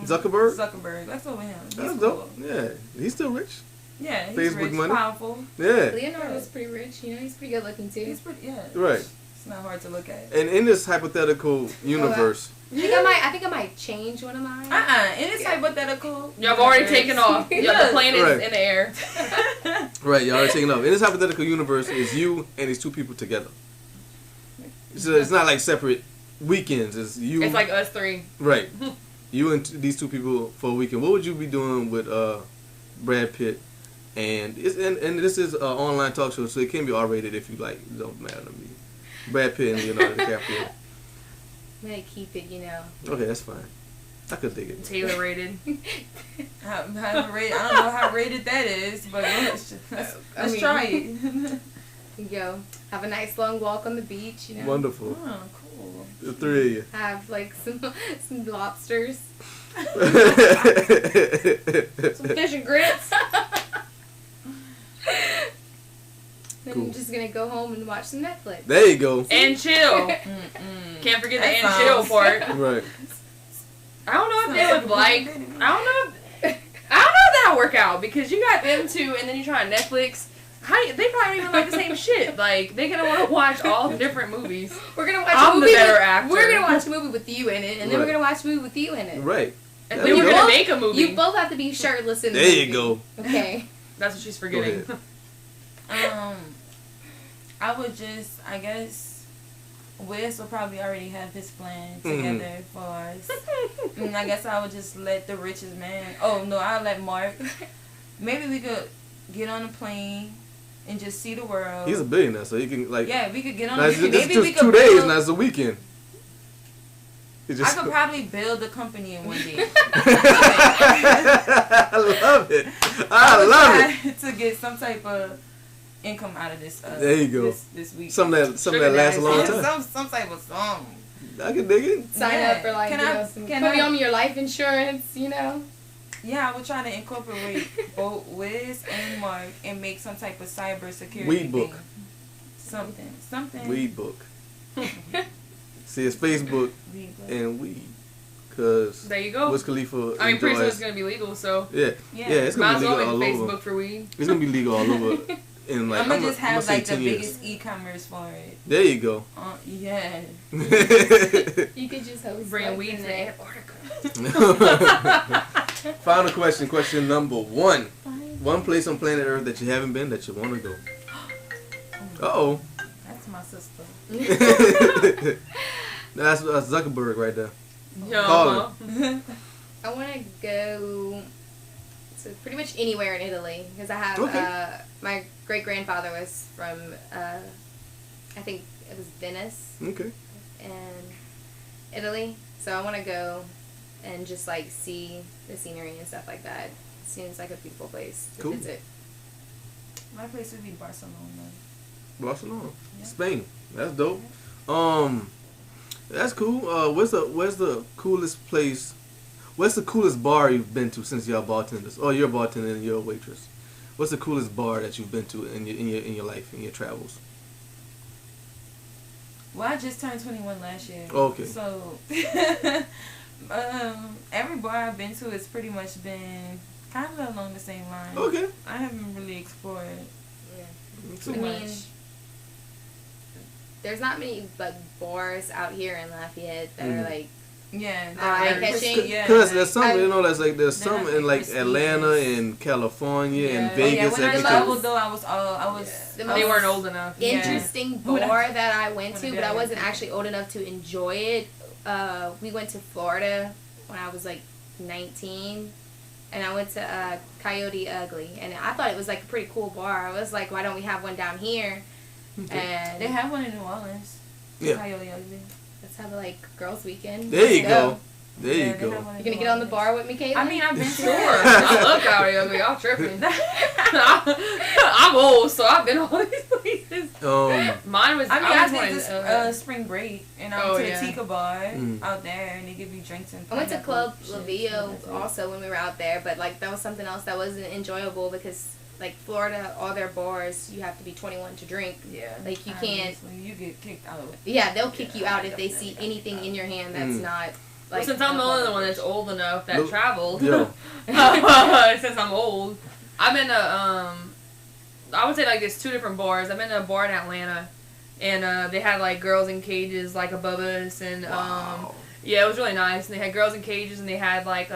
Zuckerberg? Zuckerberg. Let's go with him. He's that's cool. dope. Yeah, he's still rich. Yeah, he's Facebook rich, money. powerful. Yeah, Leonardo's pretty rich. You know, he's pretty good looking too. He's pretty. Yeah. right. It's not hard to look at. And in this hypothetical universe, I think I might change one of mine. In this hypothetical. Y'all have already taken off. Yeah, the plane is Right. in the air. right? Y'all already taking off. In this hypothetical universe, is you and these two people together. So it's not like separate weekends. It's you. It's like us three. right. You and these two people for a weekend. What would you be doing with Brad Pitt? And this is an online talk show, so it can be R-rated if you like. It don't matter to me. Brad Pitt and Leonardo DiCaprio. I'm gonna keep it, you know. Okay, that's fine. I could dig it. Taylor rated. I don't know how rated that is, but let's try it. Go have a nice long walk on the beach, you know. Wonderful. Oh, cool. The three of you. Have like some lobsters. Some fish and grits. Then Cool. I'm just gonna go home and watch some Netflix. There you go. And chill. Can't forget the and chill part. Right. I don't know if they would like. I don't know if that'll work out because you got them two, and then you try Netflix. They probably don't even like the same shit. Like they're gonna want to watch all the different movies. We're gonna watch I'm a the movie. better actor. We're gonna watch a movie with you in it, and then we're Right. gonna watch a movie with you in it. Right. And There then you we're go. gonna make a movie. You both have to be shirtless in the There movie. you go. Okay. That's what she's Go forgetting. ahead. I would just, I guess, Wiz will probably already have his plan together for us. And I guess I would just let the richest man. Oh no, I'll let Mark. Maybe we could get on a plane and just see the world. He's a billionaire, so he can like. Yeah, we could get on. Now, A it's plane. just, Maybe we just could 2 days, build- now it's a weekend. It's I just, could probably build a company in one day. I love it. I love it. it. To get some type of income out of this. There you go. This week. Something that lasts a long time. Some type of song. I can dig it. Sign Yeah. up for like Can you I- know, can put me I- on your life insurance, you know. Yeah, I would try to incorporate both Wiz and Mark and make some type of cyber security Weed book. thing. Something. Weed book. See, it's Facebook Weed book. and weed. Cause There you go. Wiz Khalifa I mean, pretty soon enjoys. it's gonna be legal, so Yeah, Yeah. yeah, it's might gonna as be well legal make all over. Facebook for weed. It's gonna be legal all over. In like I'm gonna just have say like the 10 years. biggest e-commerce for it. There you go. Yeah. You could just host Bring like, weed the to net. Antarctica. Final question. Question number 1. One place on planet Earth that you haven't been that you want to go. Uh-oh. That's my sister. That's Zuckerberg right there. Yo, Call I want to go to pretty much anywhere in Italy because I have Okay. my great grandfather was from I think it was Venice Okay. in Italy, so I want to go and just like see the scenery and stuff like that. Seems like a beautiful place to Cool. visit. My place would be Barcelona. Barcelona, Yeah. Spain. That's dope. That's cool. Where's the coolest place? What's the coolest bar you've been to since y'all bartenders? Oh, you're a bartender and you're a waitress. What's the coolest bar that you've been to in your life, in your travels? Well, I just turned 21 last year. Okay. So, every bar I've been to has pretty much been kind of along the same line. Okay. I haven't really explored too I mean, much. there's not many like bars out here in Lafayette that are like Yeah. eye-catching. Yeah. Because there's some, I- there's They're some not in like prestigious. Atlanta and California and Yeah. Vegas. When I that traveled because- though, I was The They most weren't old enough. Yeah. interesting When I- bar that I went when to, I but did, I I wasn't went to. actually old enough to enjoy it. We went to Florida when I was like 19, and I went to Coyote Ugly, and I thought it was like a pretty cool bar. I was like, why don't we have one down here? And They have one in New Orleans. Yeah. Coyote Ugly. let's have a like girls' weekend. There you Let's go. There Yeah, you they go. have one in You gonna New get on the Orleans. bar with me, Caitlin? I mean, I've been to Sure. I love Coyote Ugly. Y'all tripping. I'm old, so I've been all these places. Mine was. I mean, I was did one, this spring break, and I went to yeah. the Tika bar Mm. out there, and they give you drinks and. I went to pineapple Club shit, Lavio so that's it. also when we were out there, but like that was something else that wasn't enjoyable because like Florida, all their bars you have to be 21 to drink. Yeah. Like, you can't- Obviously, you get kicked out. Yeah, they'll kick you Yeah, out if they see definitely. anything in your hand that's Mm. not Well, like. since I'm the only one that's old enough that Look, traveled, yo. since I'm old, I've been to I would say like there's two different bars. I've been to a bar in Atlanta, and they had like girls in cages like above us, and Wow. yeah, it was really nice. And they had girls in cages, and they had like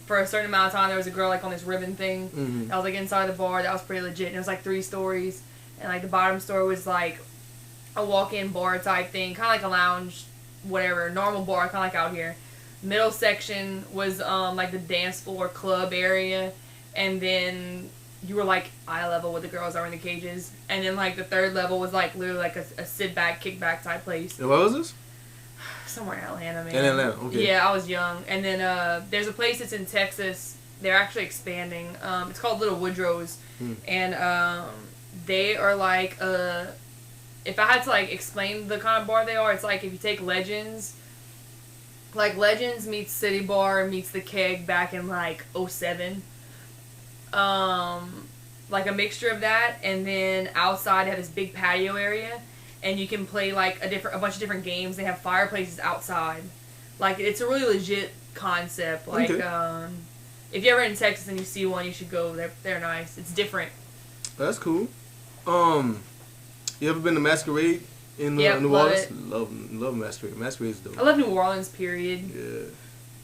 for a certain amount of time there was a girl like on this ribbon thing. Mhm. That was like inside the bar. That was pretty legit. And it was like 3 stories, and like the bottom story was like a walk-in bar type thing, kind of like a lounge, whatever, normal bar, kind of like out here. Middle section was like the dance floor club area, and then you were like eye level with the girls that were in the cages, and then like the third level was like literally like a sit back, kick back type place. And what was this? Somewhere in Atlanta, man. In Atlanta, okay. Yeah, I was young. And then there's a place that's in Texas. They're actually expanding. It's called Little Woodrow's. Hmm. And they are like, if I had to like explain the kind of bar they are, it's like if you take Legends, like Legends meets City Bar meets the Keg back in like 07. Like a mixture of that, and then outside they have this big patio area, and you can play like a bunch of different games. They have fireplaces outside. Like, it's a really legit concept. Like, Okay. if you're ever in Texas and you see one, you should go. They're nice. It's different. That's cool. You ever been to Masquerade in Yep, New love Orleans? it. Love Masquerade. Masquerade's dope. I love New Orleans, period. Yeah.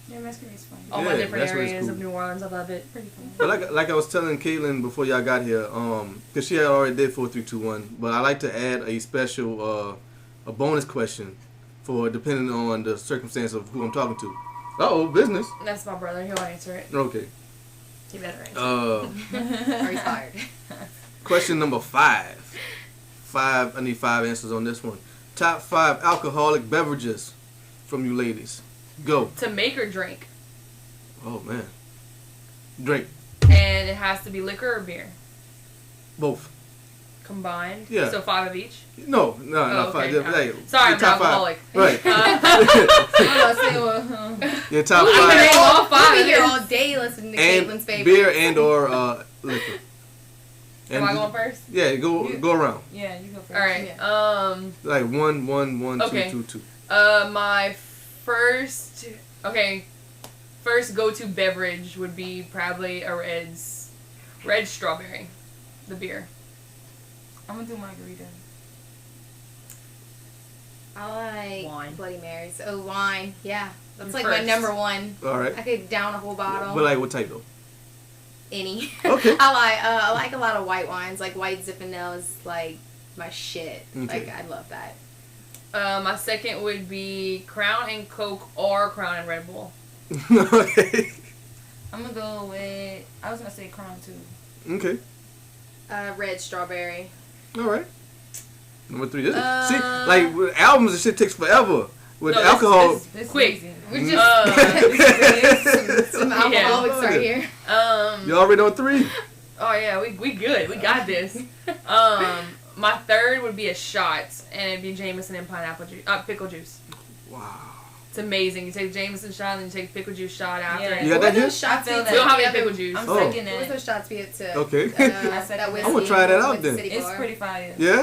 Yeah, Masquerade's fun. All my Yeah, different Masquerade's areas cool. of New Orleans, I love it. Pretty fun. But like I was telling Caitlin before y'all got here, because she had already did 4-3-2-1, but I like to add a special, a bonus question for depending on the circumstance of who I'm talking to. Business. That's my brother. He'll answer it. Okay. He better answer Or he's fired. Question number 5. I need 5 answers on this one. Top 5 alcoholic beverages from you ladies. Go. To make or drink. Oh man. Drink. And it has to be liquor or beer. Both. Combined. Yeah. So 5 of each. No, not okay. 5. Hey, Sorry, your I'm top an alcoholic. 5. Right. I was gonna say, well, Your top I'm gonna 5. name all 5. We'll be here all day listening to Caitlin's And favorite. beer and or liquor. Am I going first? Yeah, go around. yeah, you go first. All right. Yeah. Like 1, Okay. 2, 2. My first go-to beverage would be probably a red strawberry, the beer. I'm gonna do margarita. I like Wine. Bloody Marys. Oh, wine. Yeah. That's You're like my first. number one. All right. I could down a whole bottle. But like what type though? Any. Okay. I like a lot of white wines. Like white Zinfandel is like my shit. Okay. Like I love that. My second would be Crown and Coke or Crown and Red Bull. Okay. I'm gonna go with. I was gonna say Crown too. Okay. Red strawberry. All right. Number 3. This, Uh, see, like with albums and shit takes forever. With No, alcohol. this- This Quick. easy. We're just Uh, some alcoholics Yeah. right here. You already on 3? Oh yeah, we good. We got this. My third would be a shot, and it'd be Jameson and pineapple juice, pickle juice. Wow. It's amazing. You take Jameson shot, and you take pickle juice shot after. Yeah. it. You got that here? Shots I feel be We don't have any to- pickle juice. I'm Oh. second What was that. those shots be to? Okay. That whiskey. I'm gonna try that out with the then. city It's bar. pretty fire. Yeah?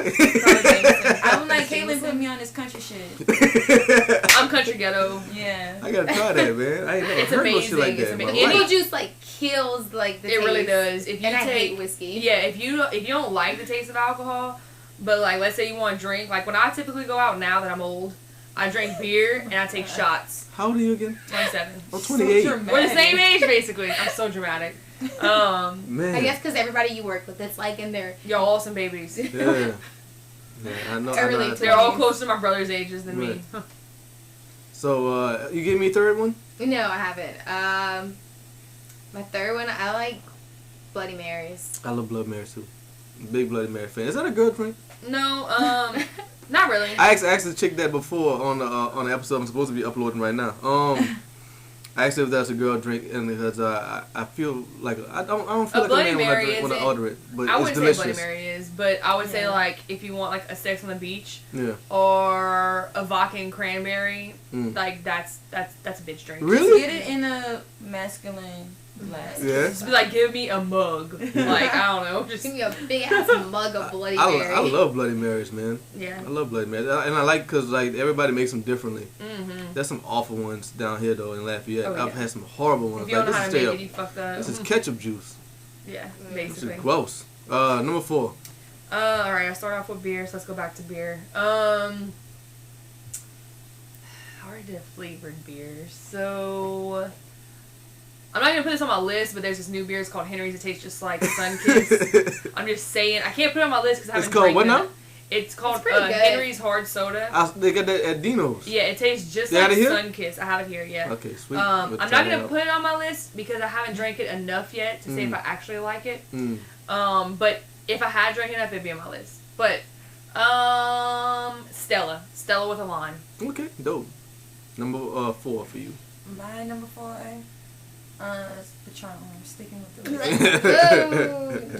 I'm like, Caitlin put me on this country shit. I'm country ghetto. Yeah. I gotta try that, man. I ain't never It's heard no shit amazing. like It's that. in my amazing. life. Pickle juice like kills like the It taste. really does. If you And I take hate whiskey. Yeah, if you don't like the taste of alcohol, but like let's say you want to drink, like when I typically go out now that I'm old, I drink beer and I take shots. How old are you again? 27. I'm 28. We're the same age basically. I'm so dramatic. Man. I guess because everybody you work with, it's like in their Y'all all some babies. Yeah. Yeah, I know. Early I know. They're all closer to my brother's ages than me. Right. So, you give me a third one? no, I haven't. My third one, I like Bloody Marys. I love Blood Mary too. Big Bloody Mary fan. Is that a good drink? No, not really. I asked the chick that before on the episode I'm supposed to be uploading right now. I asked her if that's a girl drink, and because I feel like I don't feel A like a Bloody man Mary when I isn't- order it, but I it's wouldn't delicious. say Bloody Mary is, but I would say Yeah. like if you want like a sex on the beach Yeah. or a vodka and cranberry, Mm. like that's a bitch drink. Really? Get it in a masculine glass. Yeah. Just be like, give me a mug. Like I don't know, just Give me a big ass mug of Bloody Mary. I love Bloody Marys, man. yeah. I love Bloody Marys, and I like because like everybody makes them differently. Mm-hmm. There's some awful ones down here though in Lafayette. Oh, yeah. I've had some horrible ones. If you don't know Like how this to is make straight it, you up. fucked up. This is ketchup juice. Yeah, This is basically. gross. Number 4. All right, I start off with beer, so let's go back to beer. I already did flavored beers, so I'm not gonna put this on my list. But there's this new beer. It's called Henry's. It tastes just like Sunkiss. I'm just saying, I can't put it on my list because I It's haven't called drank what none. now? It's called It's pretty good. Henry's Hard Soda. They got that at Dino's. Yeah, it tastes just They like got it here? Sunkiss. I have it here. Yeah. Okay, sweet. I'm We'll not try gonna that put it on my list because I haven't drank it enough yet to say if Mm. I actually like it. out. But if I had drank enough, it'd be on my list. But Stella with a lime. Okay, dope. Number 4 for you. My number 4, is Patron. I'm sticking with the Ooh,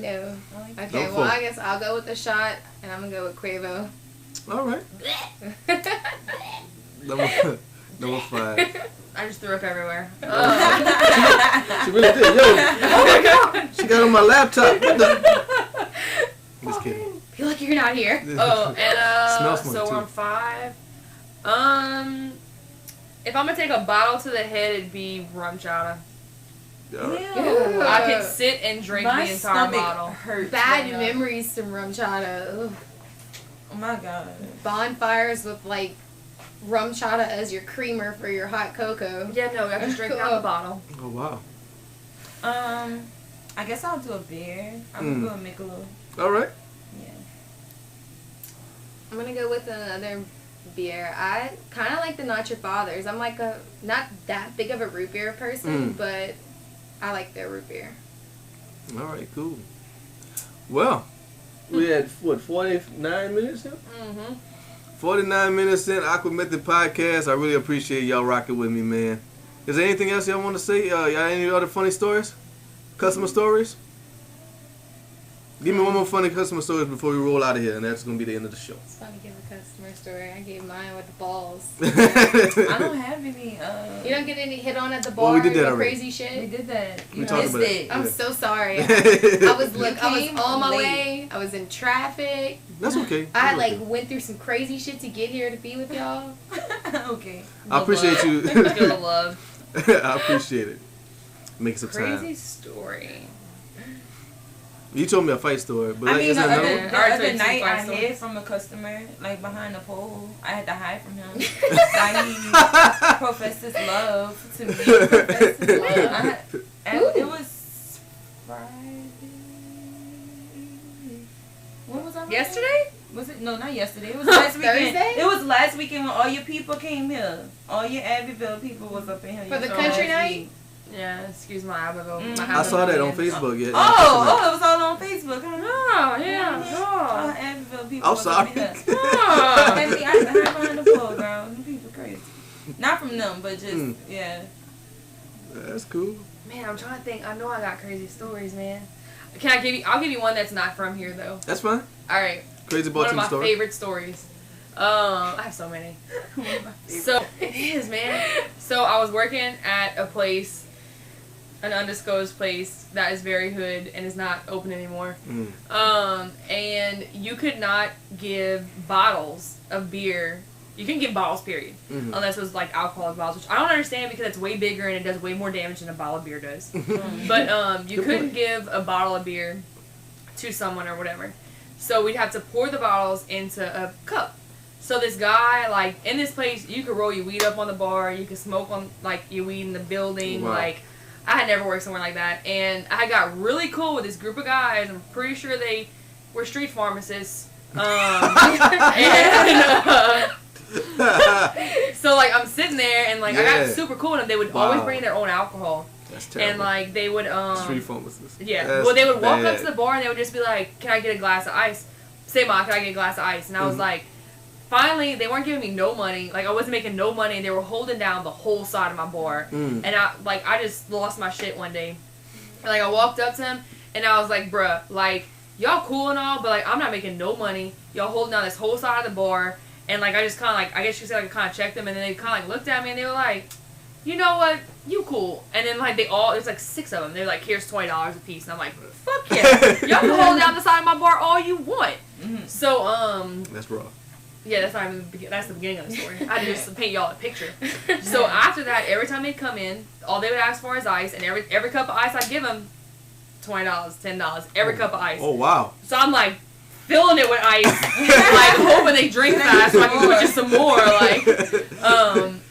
no. I like Okay, Number well, 4. I guess I'll go with the shot, and I'm gonna go with Quavo. All right. Number 5. I just threw up everywhere. She really did. Yo, Oh my god! she got on my laptop. What the? Just kidding. Feel like you're not here. Oh, and Smells funny, so too. we're on 5. If I'm gonna take a bottle to the head, it'd be rum chata. All right. Ew. I can sit and drink My the entire stomach bottle. hurts. Bad right now. memories from rum chata. Ugh. Oh my god. Bonfires with like rum chata as your creamer for your hot cocoa. Yeah, no, I just drink out the bottle. Oh wow. I guess I'll do a beer. I'm gonna go with Michelob. All right. Yeah. I'm gonna go with another beer. I kind of like the Not Your Father's. I'm like not that big of a root beer person, but I like their root beer. All right. Cool. Well, we had what 49 minutes now. Mm-hmm. 49 minutes in AquaMethodPodcast. I really appreciate y'all rocking with me, man. Is there anything else y'all want to say? Y'all any other funny stories? Customer stories? Give me one more funny customer stories before we roll out of here, and that's going to be the end of the show. It's fun to give a customer story. I gave mine with the balls. I don't have any. You don't get any hit on at the bar. Well, we did that with already. crazy We shit. did that. We You talked missed about it. it. I'm Yeah. so sorry. I was You came on my late. way. I was in traffic. That's okay. I That's okay. went through some crazy shit to get here to be with y'all. Okay. I appreciate you. Feel the love. I appreciate it. Make some Crazy time. story. You told me a fight story, but I like, mean, is the there another other, one? the Alright, other so it's night I five hid from a customer, like behind the pole. I had to hide from him. Like he professed his love to me. Professed his love. It was Friday. When was I? Yesterday? Was it? No, not yesterday. It was last weekend. Thursday? It was last weekend when all your people came here. All your Abbeville people was up in here. For the So country last night? week. Yeah, excuse my Abigail. Mm. My I saw that on Abigail. Facebook. Yeah. Oh, it was all on Facebook. Huh? Oh, yeah. All Oh. Abbeville people I'm was up in sorry. here. Oh. And me, I had to hide behind the pole, girl. Them people crazy. Not from them, but just, yeah. That's cool. Man, I'm trying to think. I know I got crazy stories, man. I'll give you one that's not from here though. That's fine. All right. Crazy One of bartender my story. favorite stories. I have so many. So it is, man. So I was working at a place, an undisclosed place that is very hood and is not open anymore. And you could not give bottles of beer. You couldn't give bottles, period, unless it was like alcoholic bottles, which I don't understand because it's way bigger and it does way more damage than a bottle of beer does. But you couldn't give a bottle of beer to someone or whatever. So we'd have to pour the bottles into a cup. So this guy, like, in this place, you could roll your weed up on the bar, you could smoke on, like, your weed in the building, Wow. like, I had never worked somewhere like that, and I got really cool with this group of guys. I'm pretty sure they were street pharmacists, so, like, I'm sitting there, and, like, I got super cool with them. They would always bring their own alcohol. That's terrible. And, like, they would, Street pharmacists. yeah. That's Well, they would walk bad. up to the bar and they would just be like, "Can I get a glass of ice?" Say, "Ma, can I get a glass of ice?" And I was like, finally, they weren't giving me no money. Like, I wasn't making no money, and they were holding down the whole side of my bar. And I just lost my shit one day. And, like, I walked up to them and I was like, "Bruh, like, y'all cool and all, but, like, I'm not making no money. Y'all holding down this whole side of the bar." And, like, I just kind of, like, I guess you could say, like, I kind of checked them, and then they kind of, like, looked at me and they were like, "You know what? You cool." And then, like, there's like 6 of them. They're like, "Here's $20 a piece." And I'm like, "Fuck yeah. Y'all can hold down the side of my bar all you want." So, That's raw. yeah, that's the beginning of the story. I just paint y'all a picture. So after that, every time they come in, all they would ask for is ice, and every cup of ice I give them, $20, $10, every cup of ice. Oh, wow. So I'm like filling it with ice, like hoping they drink fast so I can put just some more. Like,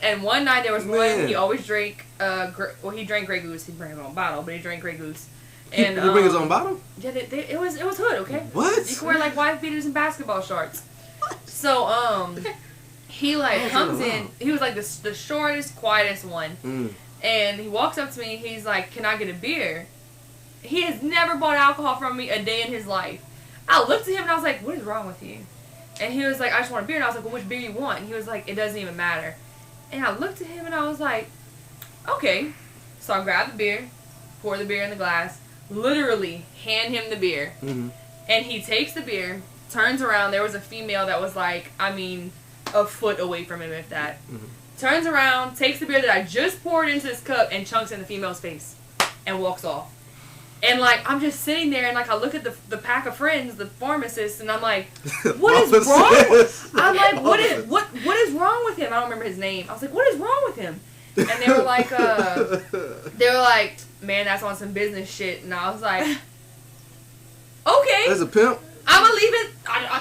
and one night there was one. He always drank. He drank Grey Goose. He drank his own bottle, but he drank Grey Goose. And He bring his own bottle? Yeah, it was hood. Okay. What? You can wear like wife beaters and basketball shorts. So he like comes in. He was like the shortest, quietest one, and he walks up to me. He's like, "Can I get a beer?" He has never bought alcohol from me a day in his life. I looked at him and I was like, "What is wrong with you?" And he was like, "I just want a beer." And I was like, "Well, which beer you want?" And he was like, "It doesn't even matter." And I looked at him and I was like, "Okay." So I grabbed the beer, pour the beer in the glass, literally hand him the beer. And he takes the beer, turns around. There was a female that was like, I mean, a foot away from him, if that. Turns around, takes the beer that I just poured into this cup and chunks in the female's face and walks off. And, like, I'm just sitting there, and, like, I look at the pack of friends, the pharmacists, and I'm like, what is wrong? I'm like, what is wrong with him? I don't remember his name. I was like, what is wrong with him? And they were like, "Man, that's on some business shit." And I was like, okay. That's a pimp. I'm gonna leave it.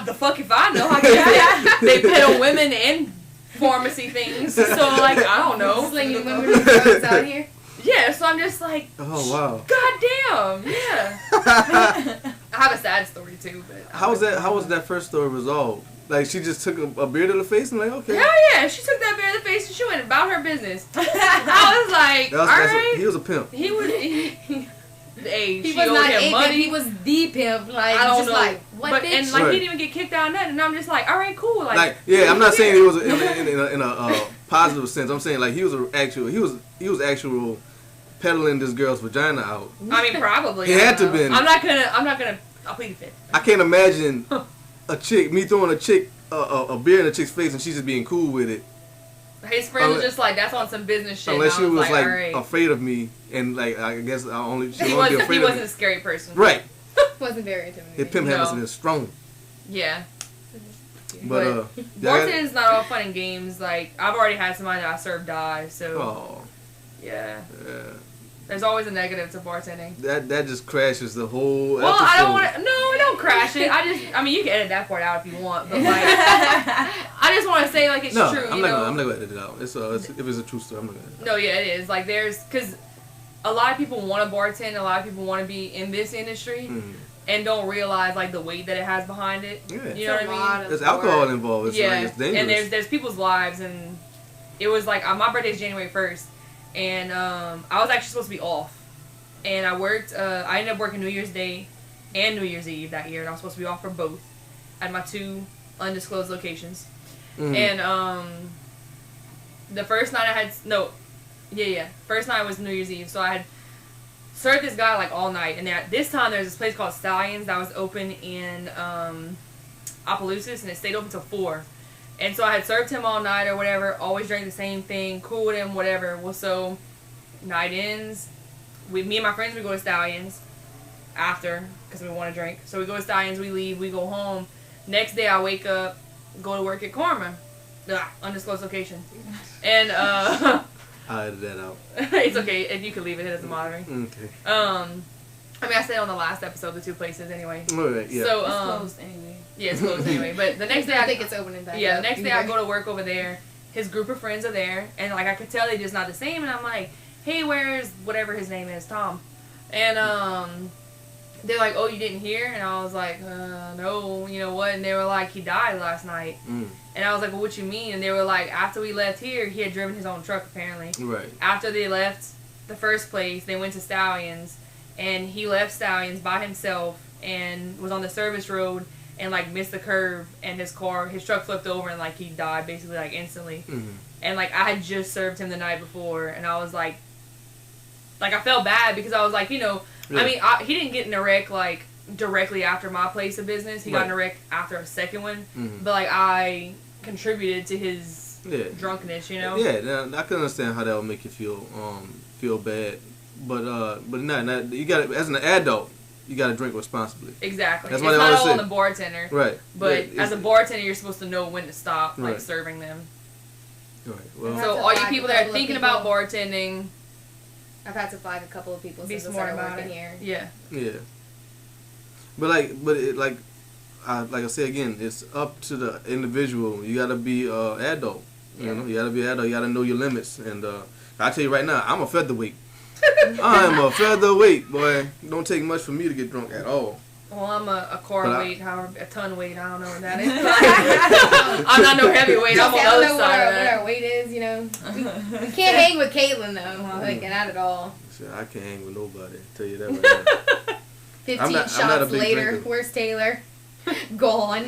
The fuck if I know. I guess they peddle women and pharmacy things. So, like, I don't know. Slinging women and drugs out here. Yeah, so I'm just like, oh, wow. God damn, yeah. I have a sad story, too. But How was that first story resolved? Like, she just took a beer to the face and like, okay. Hell yeah, she took that beer in the face and she went about her business. I was like, alright. He was a pimp. He was, He was not a pimp, he was the pimp. Like, I don't just know. like, what but, bitch? and, like, he didn't even get kicked out of nothing. And I'm just like, alright, cool. Like, yeah, I'm not saying he was in a positive sense. I'm saying, like, he was actual peddling this girl's vagina out. I mean, probably. He had to been. I'm not gonna, I'll plead the fifth. I can't imagine me throwing a beer in a chick's face and she's just being cool with it. His friend was just like, that's on some business shit. Unless she was like alright. afraid of me, and like I guess I only she He won't be wasn't. afraid He of wasn't me. a scary person. Right. Wasn't very intimidating. His pimp hand must have been strong. Yeah. But bartending is not all fun and games. Like, I've already had somebody that I served die, so oh yeah. yeah. There's always a negative to bartending. That just crashes the whole. Well, episode. I don't want to. No, don't crash it. I mean, you can edit that part out if you want, but like, I just want to say like it's true. I'm not gonna edit it out. It's if it's a true story, I'm not gonna edit it out. No, yeah, it is. Like, because a lot of people want to bartend, a lot of people want to be in this industry, and don't realize like the weight that it has behind it. Yeah. You know what I mean? There's alcohol involved. It's like, it's dangerous. And there's people's lives, and it was like my birthday's January 1st, and I was actually supposed to be off, and I worked. I ended up working New Year's Day and New Year's Eve that year, and I was supposed to be off for both at my 2 undisclosed locations. And the first night I had first night was New Year's Eve, so I had served this guy like all night, and at this time there's this place called Stallions that was open in Opelousas, and it stayed open till 4. And so I had served him all night or whatever, always drank the same thing, cool with him, whatever. Well, so night ends, me and my friends, we go to Stallions after, because we want to drink. So we go to Stallions, we leave, we go home. Next day I wake up, go to work at Karma. Undisclosed location. And, I edited that out. it's okay, if you can leave it, it doesn't bother me. Okay. I mean, I said on the last episode, the 2 places anyway. Right, yeah. So, It's closed anyway. Yeah, it's closed anyway. But the next day, I think it's opening back. Yeah, up. the next day I go to work over there. His group of friends are there, and like I could tell they're just not the same. And I'm like, hey, where's whatever his name is, Tom? And they're like, oh, you didn't hear? And I was like, no, you know what? And they were like, he died last night. And I was like, well, what you mean? And they were like, after we left here, he had driven his own truck apparently. Right. After they left the first place, they went to Stallions, and he left Stallions by himself and was on the service road and like missed the curve, and his truck flipped over, and like he died basically like instantly. And like I had just served him the night before, and I was like I felt bad because I was like, you know, I mean, he didn't get in a wreck like directly after my place of business. He got in a wreck after a second one, but like I contributed to his drunkenness, you know. Yeah, I can understand how that would make you feel bad, but no, you got as an adult, you got to drink responsibly. Exactly. That's it's what not I all say. on the bartender, Right? But as a bartender, you're supposed to know when to stop, like Right. serving them. Right. Well, So all you people that are thinking about bartending, I've had to flag a couple of people be since I smart started about working it. here. Yeah. yeah. Like I say again, it's up to the individual. You gotta be adult. You know, you gotta be adult. You gotta know your limits. And I tell you right now, I'm a featherweight. I'm a featherweight, boy. Don't take much for me to get drunk at all. Well, I'm a car But weight, however, a ton weight. I don't know what that is. I'm not no heavyweight. I'm on the I don't other know side of what that. our weight is, you know. We can't hang with Caitlin, though. Like, not at all. Shit, I can't hang with nobody. I tell you that right now. 15 I'm not a shots big later, drinker. where's Taylor? Gone.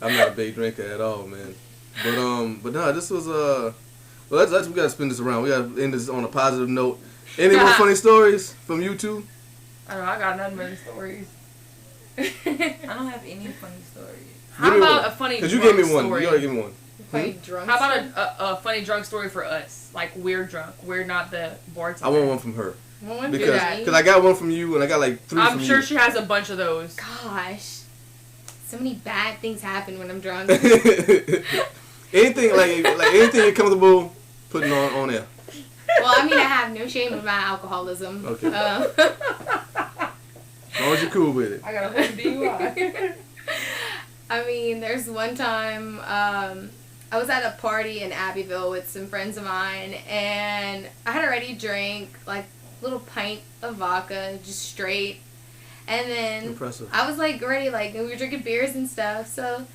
I'm not a big drinker at all, man. But no, this was well, let's we gotta spin this around. We gotta end this on a positive note. Any more funny stories from you two? I don't know. I got nothing but stories. I don't have any funny stories. How Give me about one. a funny Because drunk you gave me one. story? You already gave me one. Funny drunk. How about a funny drunk story for us? Like, we're drunk. We're not the bartender. I want one from her. One Because that. I got one from you and I got like 3 I'm from sure you. she has a bunch of those. Gosh. So many bad things happen when I'm drunk. anything anything you're comfortable putting on air. Well, I mean, I have no shame with my alcoholism. Okay. As long as you're cool with it. I got a whole DUI. I mean, there's one time I was at a party in Abbeville with some friends of mine, and I had already drank like a little pint of vodka, just straight. And then Impressive. I was like ready, like, and we were drinking beers and stuff. So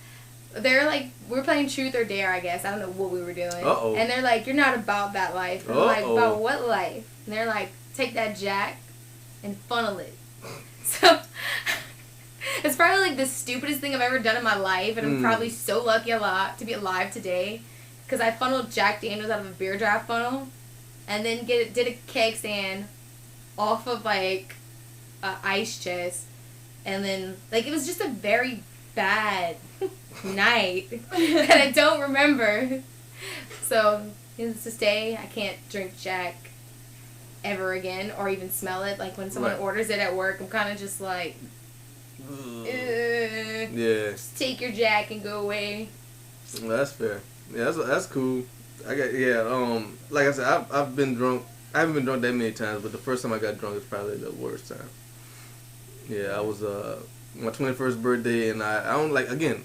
they're like, we're playing Truth or Dare, I guess. I don't know what we were doing. Uh-oh. And they're like, you're not about that life. And I'm like, Uh-oh. about what life? And they're like, take that Jack and funnel it. So it's probably like the stupidest thing I've ever done in my life, and I'm probably so lucky to be alive today, because I funneled Jack Daniels out of a beer draft funnel, and then did a keg stand off of like a ice chest, and then like it was just a very bad night that I don't remember. So needless to say, I can't drink Jack ever again, or even smell it. Like when someone Right. orders it at work, I'm kind of just like, Yeah. just take your Jack and go away. Well, that's fair. Yeah, that's cool. Like I said, I've been drunk. I haven't been drunk that many times, but the first time I got drunk was probably the worst time. Yeah, I was my 21st birthday, and I don't like, again,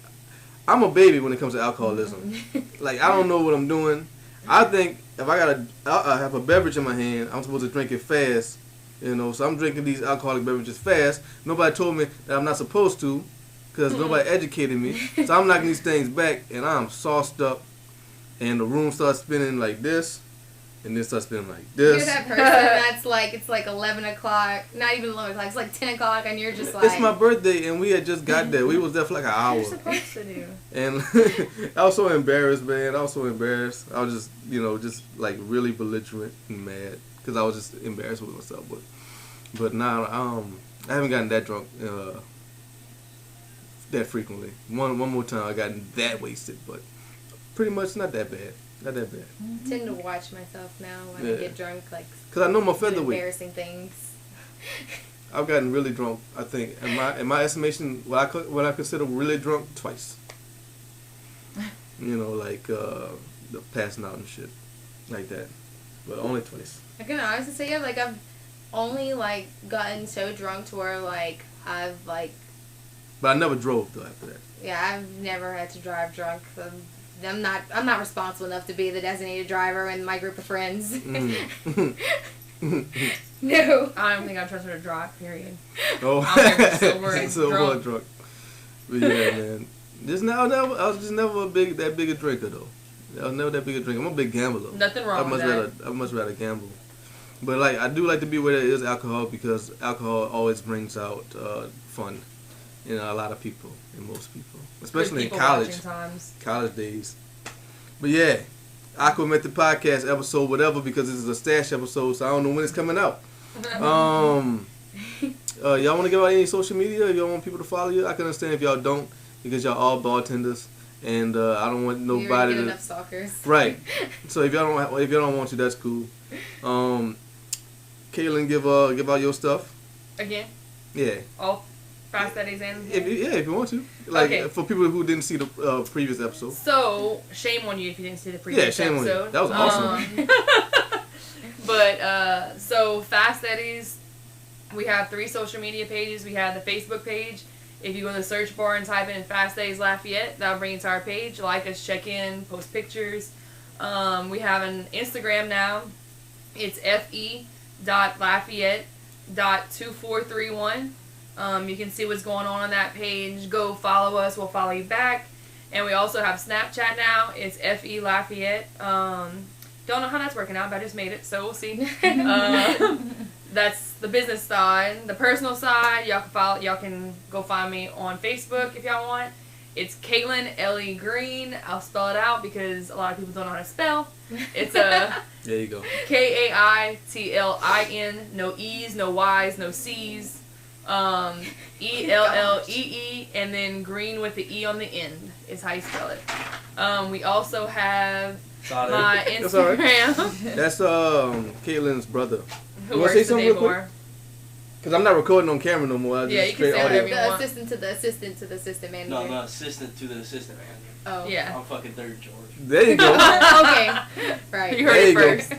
I'm a baby when it comes to alcoholism. Like, I don't know what I'm doing. I think if I have a beverage in my hand, I'm supposed to drink it fast. You know, so I'm drinking these alcoholic beverages fast. Nobody told me that I'm not supposed to, because nobody educated me. So I'm knocking these things back, and I'm sauced up, and the room starts spinning like this, and then starts spinning like this. You're that person that's like, it's like 11 o'clock, not even 11 o'clock, it's like 10 o'clock, and you're just like... It's my birthday, and we had just got there. We was there for like an hour. You're supposed to do. And I was so embarrassed, man. I was so embarrassed. I was just, just like really belligerent and mad. because I was just embarrassed with myself. But now I haven't gotten that drunk that frequently. One more time I gotten that wasted, but pretty much not that bad. Not that bad. I tend to watch myself now when I get drunk, like because I know my do featherweight. embarrassing things. I've gotten really drunk. I think in my estimation, what I consider really drunk twice. You know, like the passing out and shit, like that, but only twice. I can honestly say, like, I've only, like, gotten so drunk to where, like, I've, like... But I never drove, though, after that. Yeah, I've never had to drive drunk. I'm not responsible enough to be the designated driver in my group of friends. No. I don't think I trust her to drive, period. Oh. I'm never sober So drunk. But yeah, man. I was just never that big a drinker, though. I was never that big a drinker. I'm a big gambler. Nothing wrong with that. I'd much rather gamble. But, like, I do like to be where there is alcohol because alcohol always brings out fun in a lot of people, in most people. Especially in college days. But, yeah, AquaMethodPodcast episode, whatever, because this is a stash episode, so I don't know when it's coming out. Y'all want to give out any social media? If y'all want people to follow you, I can understand if y'all don't, because y'all all bartenders. And I don't want nobody We already get to enough stalkers. Right. So if y'all don't want to, that's cool. Kaylin, give out your stuff. Again? Yeah. All Fast Eddie's and... If you want to. Like, okay. For people who didn't see the previous episode. So, shame on you if you didn't see the previous shame episode. on you. That was awesome. But, so, Fast Eddie's, we have 3 social media pages. We have the Facebook page. If you go to the search bar and type in Fast Eddie's Lafayette, that'll bring you to our page. Like us, check in, post pictures. We have an Instagram now. It's fe.lafayette.2431. You can see what's going on that page. Go follow us. We'll follow you back. And we also have Snapchat now. It's fe Lafayette. Don't know how that's working out, but I just made it, so we'll see. That's the business side. The personal side, y'all can go find me on Facebook if y'all want. It's Kaylin L.E. Green. I'll spell it out because a lot of people don't know how to spell. It's there you go. Kaitlin, no E's, no Y's, no C's. ELLEE, and then Green with the E on the end is how you spell it. We also have my Instagram. That's Kaylin's brother. Who works the day more. Because I'm not recording on camera no more. Yeah, you can say whatever you want. The assistant to the assistant to the assistant manager. No, the assistant to the assistant manager. Oh. Yeah. I'm fucking third George. There you go. Okay. Right. You heard There it you go. first.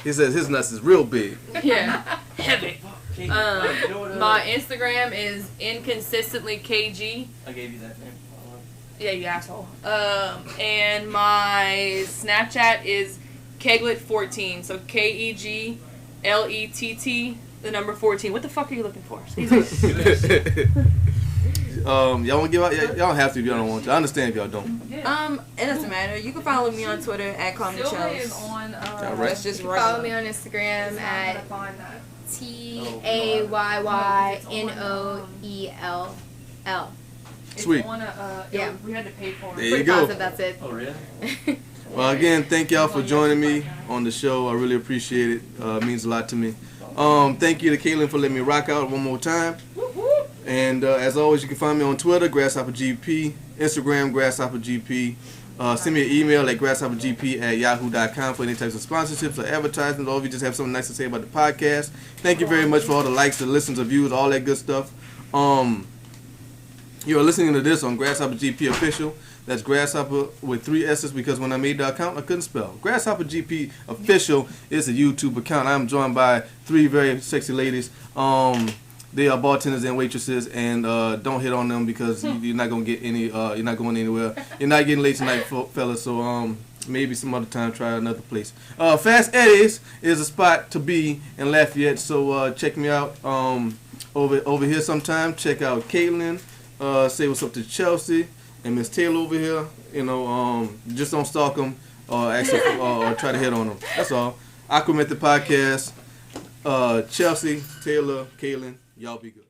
He says his nuts is real big. Yeah. Heavy. You know what, My Instagram is inconsistently.kg. I gave you that name. Yeah, you asshole. And my Snapchat is Keglet14. So KEGLETT, the number 14. What the fuck are you looking for? Excuse me. Y'all want to give out? Y'all don't have to if y'all don't want to. I understand if y'all don't. It doesn't matter. You can follow me on Twitter at Sylvia is CallMeChels. on. That's just Follow me on Instagram at TAYYNOELL. Sweet. On Yeah. We had to pay for it. There you Pretty go. positive that's it. Oh, really? Well, again, thank y'all for joining me on the show. I really appreciate it. It means a lot to me. Thank you to Kaylin for letting me rock out one more time. And as always, you can find me on Twitter, GrasshopperGP, Instagram, GrasshopperGP. Send me an email at grasshoppergp@yahoo.com for any types of sponsorships or advertisements, or if you just have something nice to say about the podcast. Thank you very much for all the likes, the listens, the views, all that good stuff. You are listening to this on Grasshopper GP Official. That's Grasshopper with 3 S's because when I made the account, I couldn't spell. Grasshopper GP Official is a YouTube account. I'm joined by 3 very sexy ladies. They are bartenders and waitresses, and don't hit on them because you're not gonna get any. You're not going anywhere. You're not getting late tonight, fellas. So maybe some other time try another place. Fast Eddie's is a spot to be in Lafayette. So check me out over here sometime. Check out Caitlin. Say what's up to Chelsea and Miss Taylor over here. You know, just don't stalk them or or try to hit on them. That's all. AquaMethodPodcast. Chelsea, Taylor, Caitlin. Y'all be good.